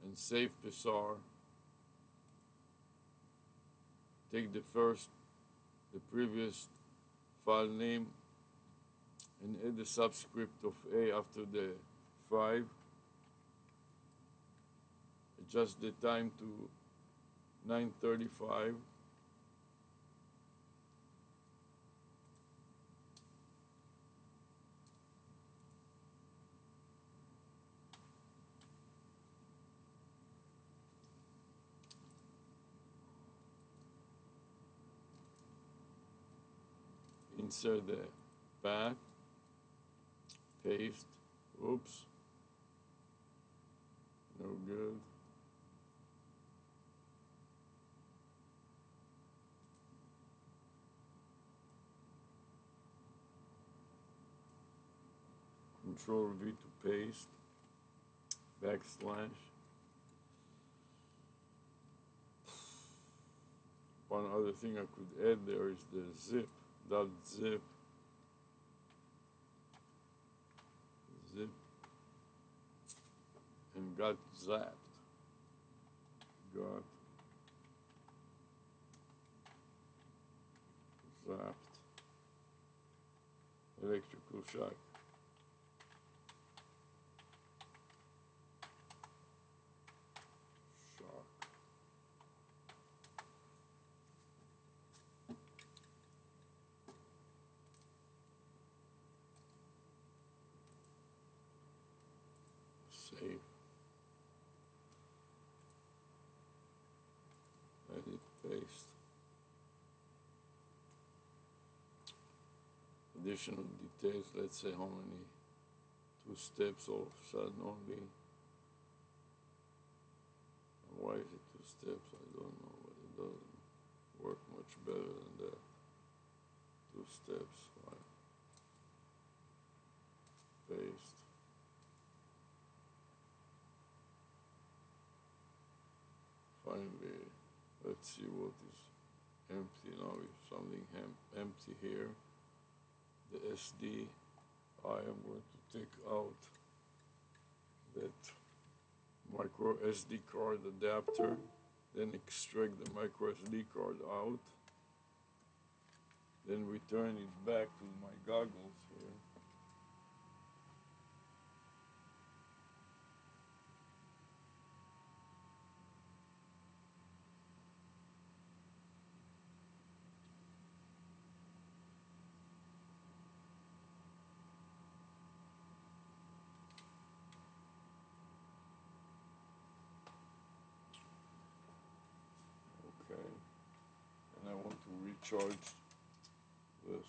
and save PSAR. Take the previous file name and add the subscript of A after the 5. Adjust the time to 9:35. Insert the path, paste, oops, no good. Control V to paste, backslash. One other thing I could add there is the zip, .zip, zip, and got zapped, got zapped, electrical shock. Save, edit, paste. Additional details, let's say how many, 2 steps all of a sudden only. And why is it 2 steps? I don't know, but it doesn't work much better than that. 2 steps, why? finally, let's see what is empty now. If something empty here, the SD, I am going to take out that micro SD card adapter, then extract the micro SD card out, then return it back to my goggles here. Okay, and I want to recharge this.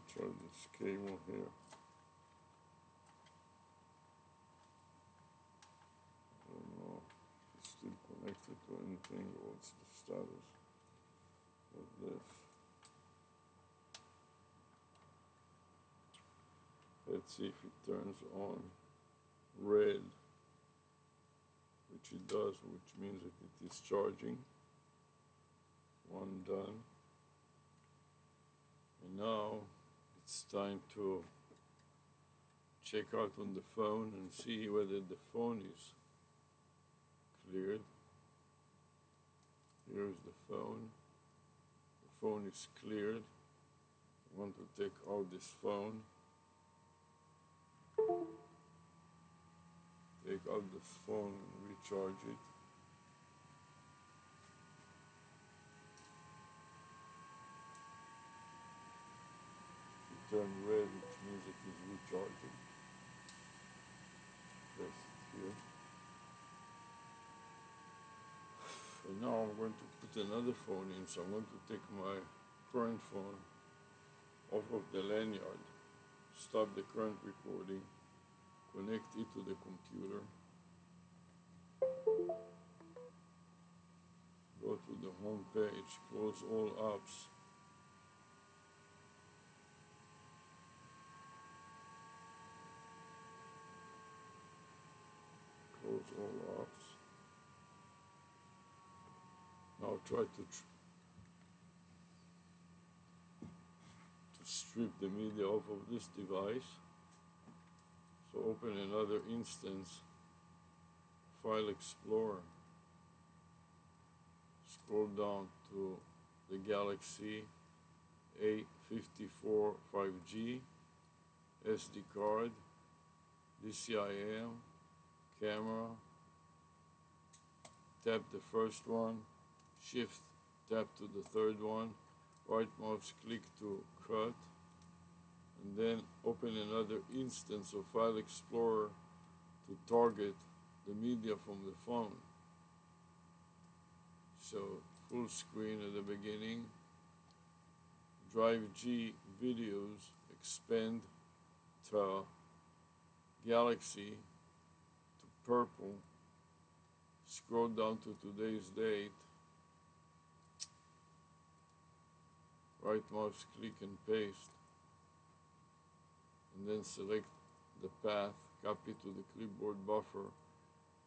Recharge this cable here. I don't know if it's still connected to anything or what's the status of this. Let's see if it turns on red, which it does, which means that it is charging. One done. And now it's time to check out on the phone and see whether the phone is cleared. Here's the phone. The phone is cleared. I want to take out this phone. Take out the phone and recharge it. It turned red, which means it is recharging. Press it here. And now I'm going to put another phone in, so I'm going to take my current phone off of the lanyard, stop the current recording, connect it to the computer, go to the home page, close all apps, close all apps. Now try to strip the media off of this device. So open another instance, File Explorer, scroll down to the Galaxy A54 5G, SD card, DCIM, camera, tap the first one, shift tap to the third one, right mouse click to cut, and then open another instance of File Explorer to target the media from the phone. So full screen at the beginning, Drive G videos, expand to Galaxy to purple, scroll down to today's date, right mouse click and paste, and then select the path, copy to the clipboard buffer,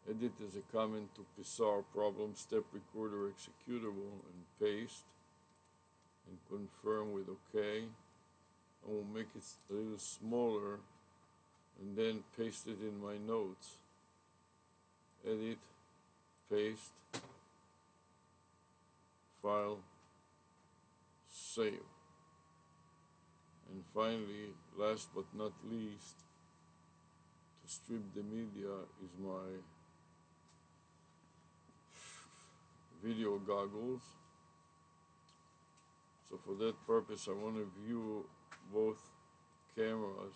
edit as a comment to Pissar problem step recorder executable, and paste, and confirm with OK. I will make it a little smaller and then paste it in my notes. Edit, paste, file, save. And finally, last but not least, to strip the media is my video goggles. So for that purpose, I want to view both cameras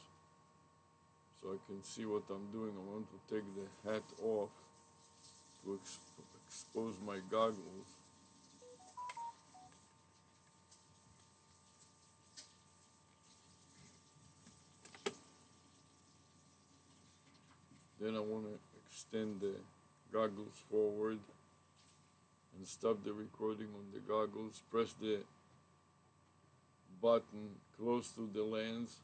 so I can see what I'm doing. I want to take the hat off to expose my goggles. Then I want to extend the goggles forward and stop the recording on the goggles. Press the button close to the lens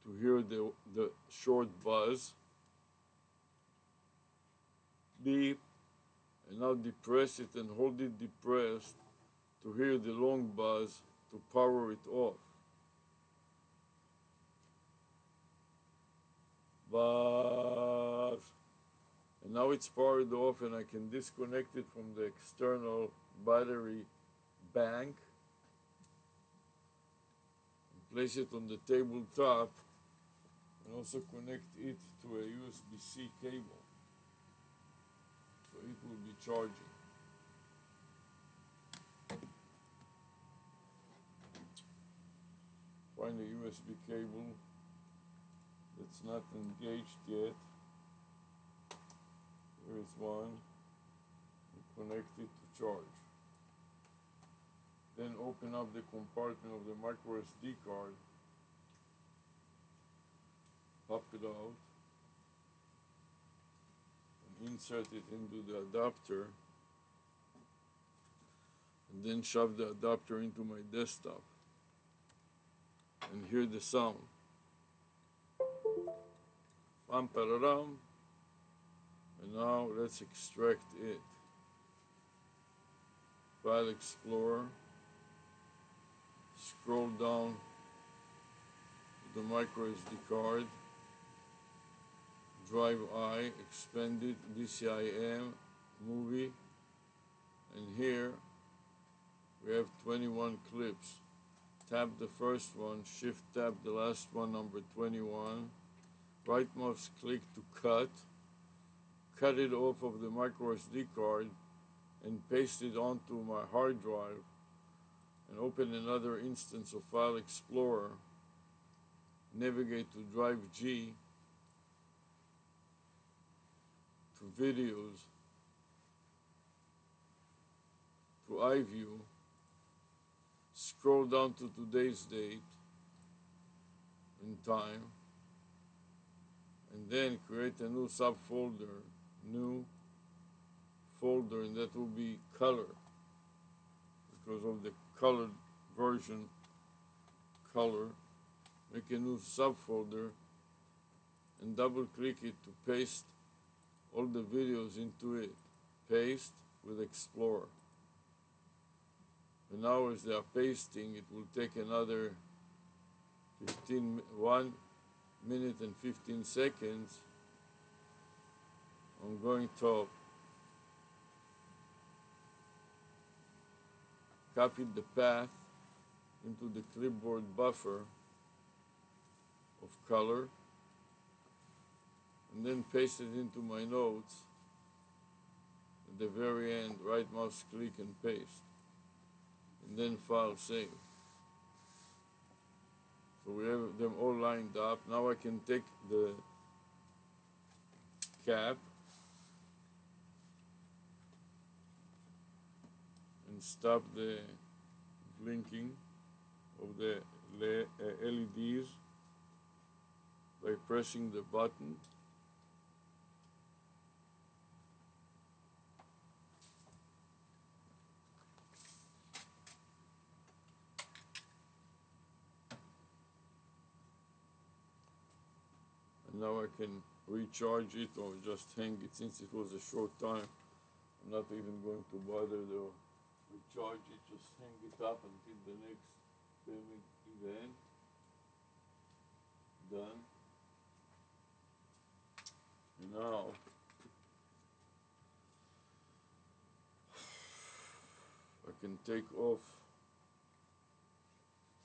to hear the short buzz. Beep. And now depress it and hold it depressed to hear the long buzz to power it off. Buzz. And now it's powered off and I can disconnect it from the external battery bank and place it on the tabletop and also connect it to a USB-C cable. So it will be charging. Find a USB cable that's not engaged yet. Here is one. And connect it to charge. Then open up the compartment of the micro SD card. Pop it out. And insert it into the adapter. And then shove the adapter into my desktop. And hear the sound. Pam pararam. And now let's extract it. File Explorer. Scroll down to the micro SD card. Drive I, expanded, DCIM, movie. And here we have 21 clips. Tap the first one, shift tap the last one, number 21. Right mouse click to cut. Cut it off of the micro SD card and paste it onto my hard drive and open another instance of File Explorer. Navigate to Drive G, to Videos, to iView. Scroll down to today's date and time, and then create a new subfolder, new folder, and that will be color, because of the colored version, color. Make a new subfolder and double click it to paste all the videos into it. Paste with Explorer. And now as they are pasting, it will take another 1 minute and 15 seconds. I'm going to copy the path into the clipboard buffer of color and then paste it into my notes. At the very end, right mouse click and paste. And then file save. So we have them all lined up. Now I can take the cap and stop the blinking of the LEDs by pressing the button. And now I can recharge it or just hang it. Since it was a short time, I'm not even going to bother to recharge it. Just hang it up until the next payment event. Done. And now I can take off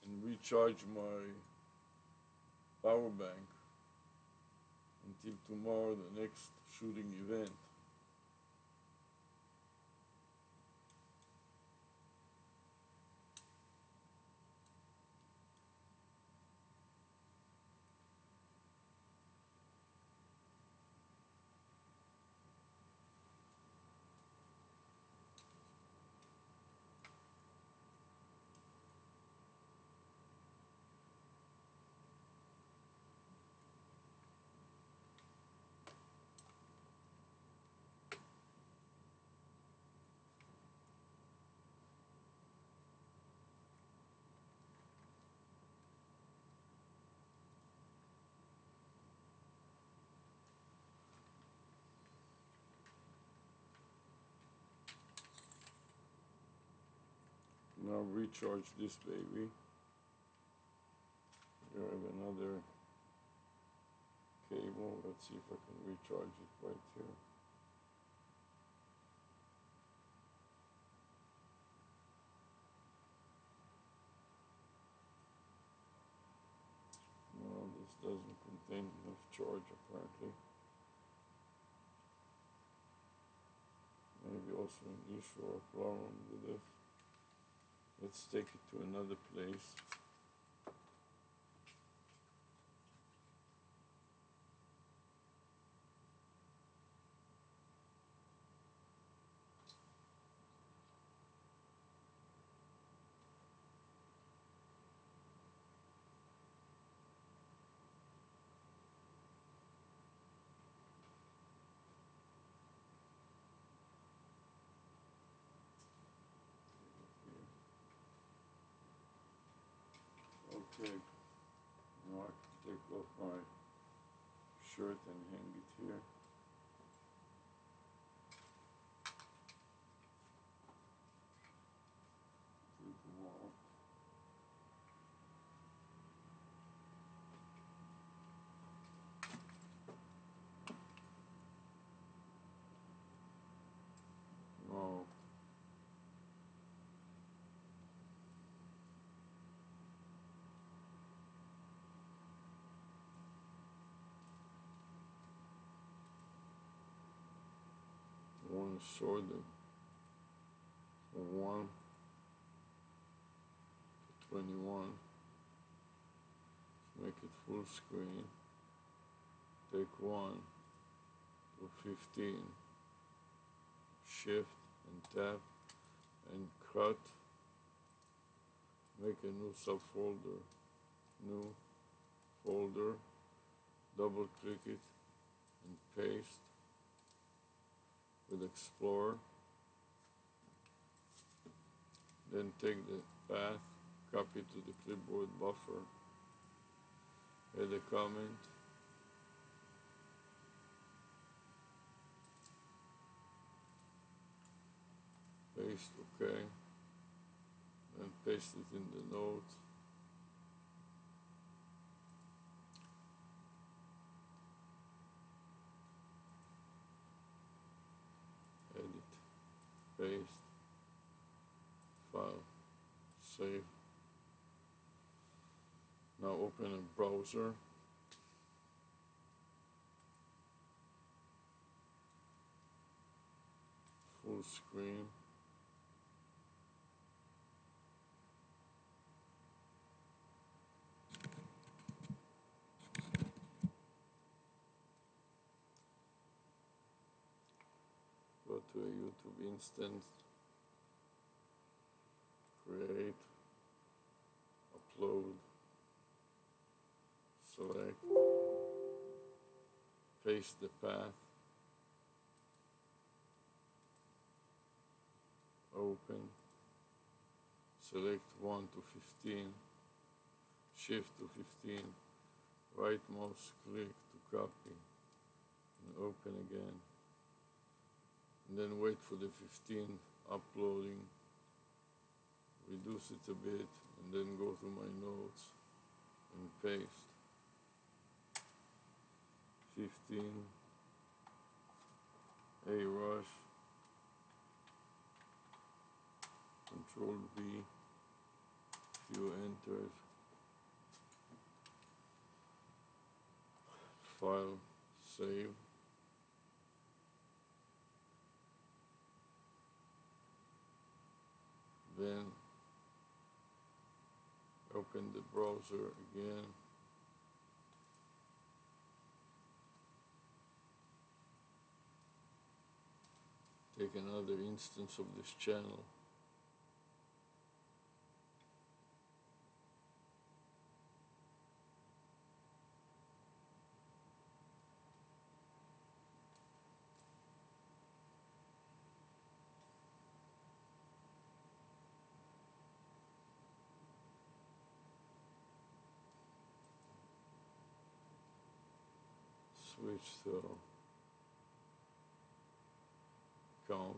and recharge my power bank until tomorrow, the next shooting event. Now recharge this baby. Here I have another cable. Let's see if I can recharge it right here. No, this doesn't contain enough charge apparently. Maybe also an issue or problem with this. Let's take it to another place. Okay, now I can take off my shirt and hang it here. To the wall. Now, one sorted from 1 to 21. Make it full screen. Take 1 to 15. Shift and tap and cut. Make a new subfolder. New folder. Double click it and paste with Explorer. Then take the path, copy to the clipboard buffer, add a comment, paste OK, and paste it in the notes. Edit, paste, file, save. Now open a browser. Full screen. Go to a YouTube instance. Create. Upload. Select. Paste the path. Open. Select 1 to 15. Shift to 15. Right mouse click to copy. And open again. And then wait for the 15 uploading. Reduce it a bit. And then go to my notes. And paste. 15. ARush. Control V. Few enters. File. Save. Then open the browser again. Take another instance of this channel. Switch to count.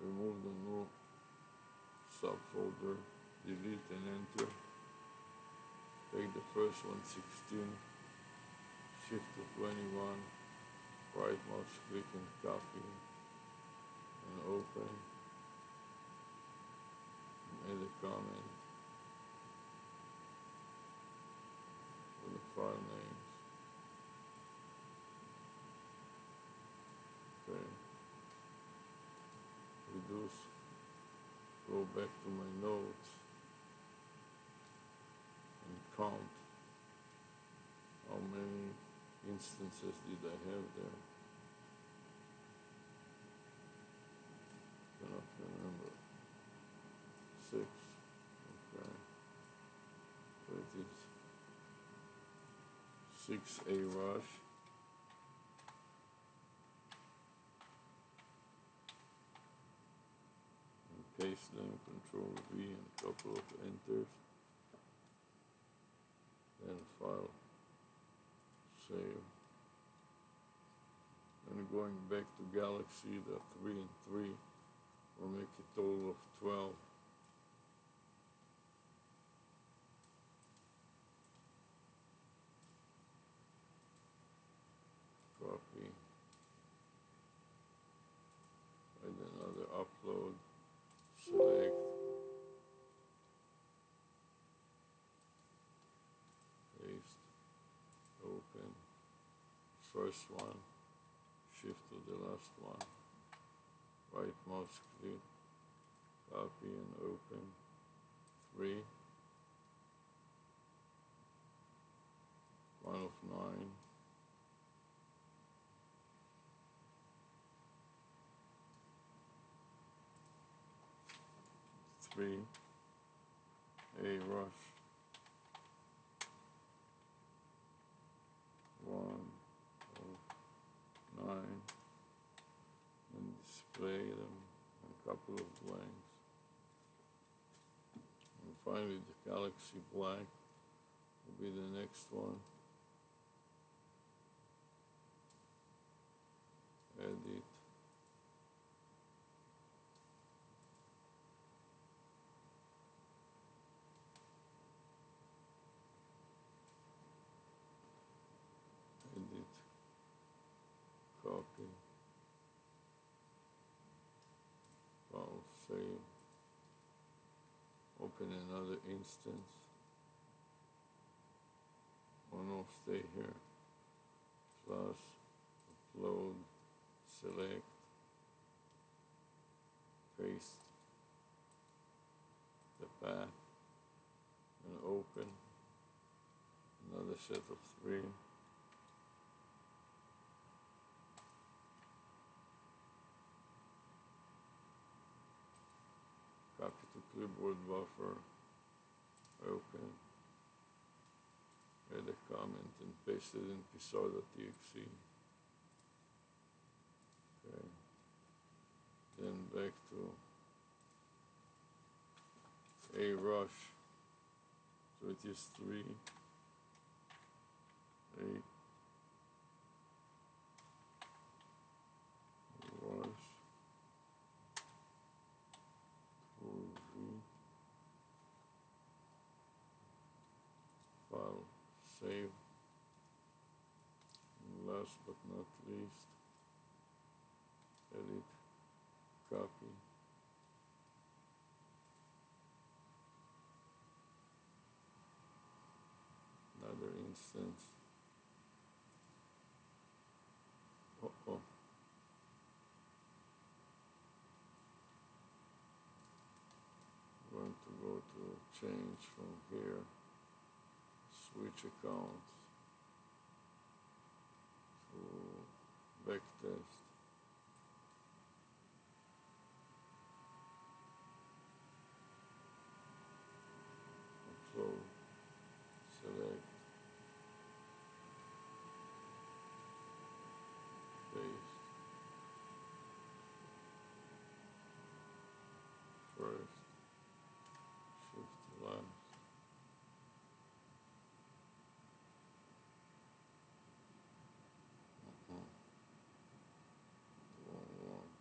remove the new subfolder, delete and enter. Take the first one, 16, shift to 21, right mouse click and copy and open, and add a comment for the file names. Okay, reduce, go back to my notes and count how many instances did I have there. Cannot remember. 6. Okay. So it is 6 ARush. And paste them, Control V and a couple of enters. Then file, save. And going back to Galaxy, the 3 and 3 will make a total of 12. Copy. And another upload. Select. Paste. Open. First one. Shift to the last one. Right mouse click. Copy and open. 3. 1 of 9. Three, ARush, 1 of 9, and display them, a couple of blanks. And finally the Galaxy Black will be the next one. Edit. Edit. Copy. File, save. Open another instance. One will stay here. Plus, upload, select, paste the path, and open another set of 3. Copy to clipboard buffer, open, add a comment and paste it in psar.txt. Okay. Then back to ARush. So it is 3, 8, rush, 4V, file, save, and last but not least, edit, copy, another instance. Uh-oh. I'm going to go to change from here, switch accounts to backtest. Upload, select, paste, first, shift to last, wrong one,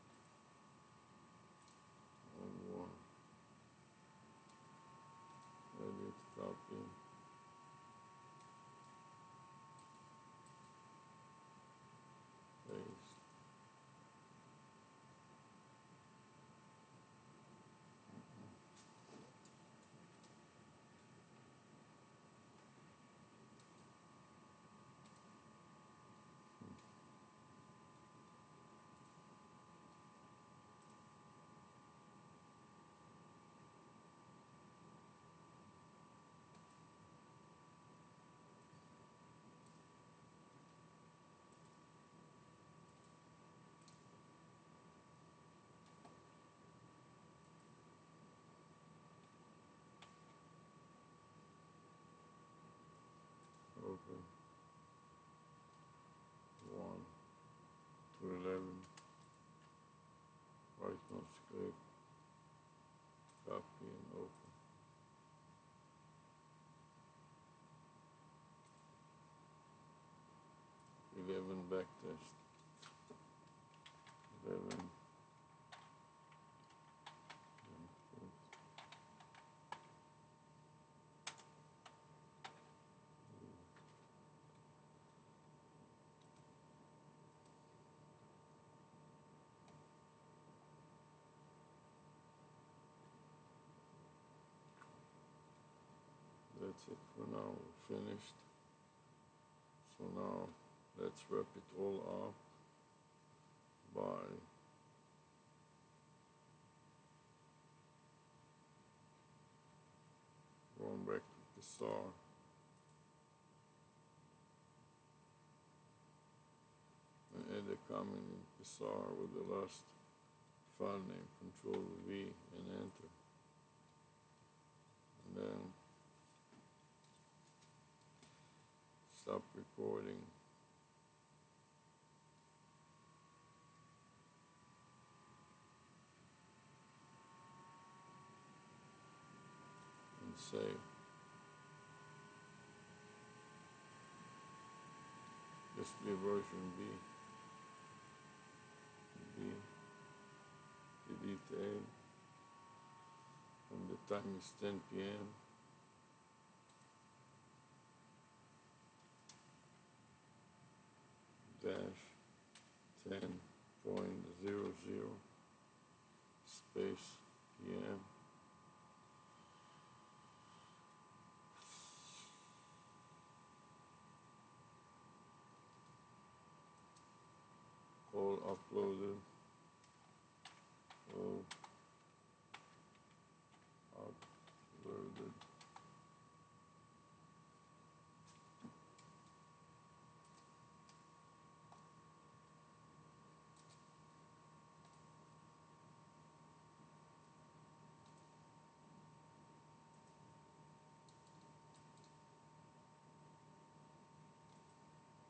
Right mouse click, copy and open. Backtest. 11. That's it for now, we're finished. So now let's wrap it all up by going back to Pixar and add a comment in Pixar with the last file name, Control V and enter. And then stop recording. And save. This will be version B. Delete A. And the time is 10 p.m. dash 10.00 space p.m. All uploaded. All uploaded.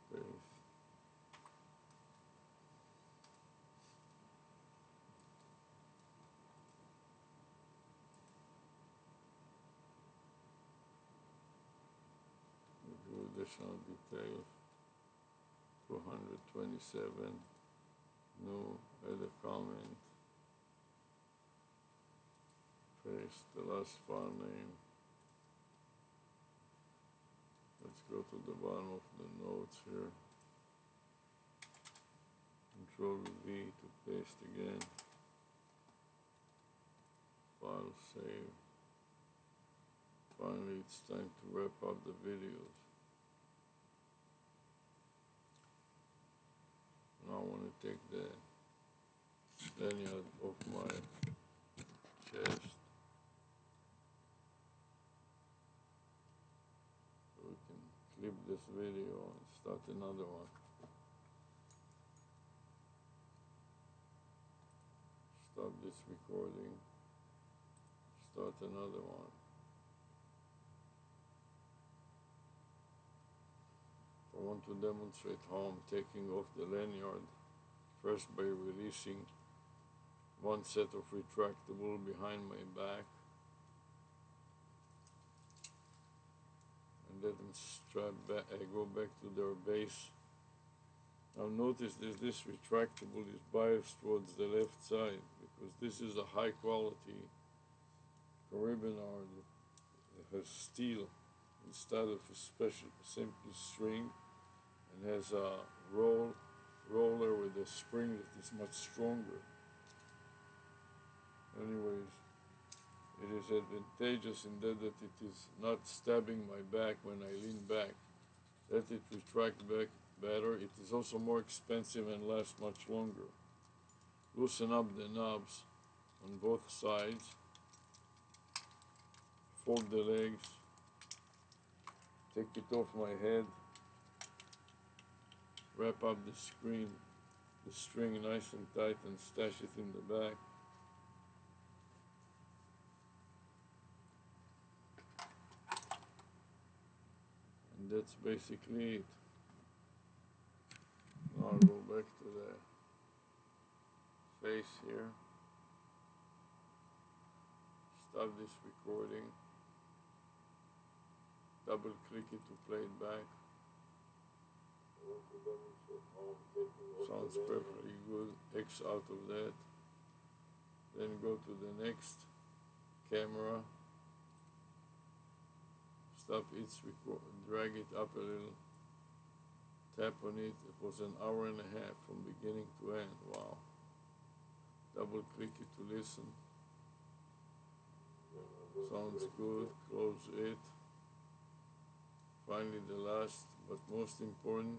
Paste. Review additional details. 227. New. Add a comment. Paste the last file name. Let's go to the bottom of the notes here. Control V to paste again. File save. Finally, it's time to wrap up the videos. Now I want to take the lanyard off my chest so we can clip this video and start another one. Stop this recording, start another one. I want to demonstrate how I'm taking off the lanyard, first by releasing one set of retractable behind my back and let them strap back, go back to their base. Now notice that this retractable is biased towards the left side because this is a high quality carabiner that has steel instead of a special simple string, and has a roller with a spring that is much stronger. Anyways, it is advantageous in that it is not stabbing my back when I lean back. Let it retract back better. It is also more expensive and lasts much longer. Loosen up the knobs on both sides. Fold the legs. Take it off my head. Wrap up the string nice and tight and stash it in the back. And that's basically it. Now I'll go back to the face here. stop this recording, double click it to play it back. Sounds perfectly good. X out of that. Then go to the next camera. Stop its record, drag it up a little, tap on it. It was an hour and a half from beginning to end. Wow. Double click it to listen. Sounds good. Close it. Finally, the last but most important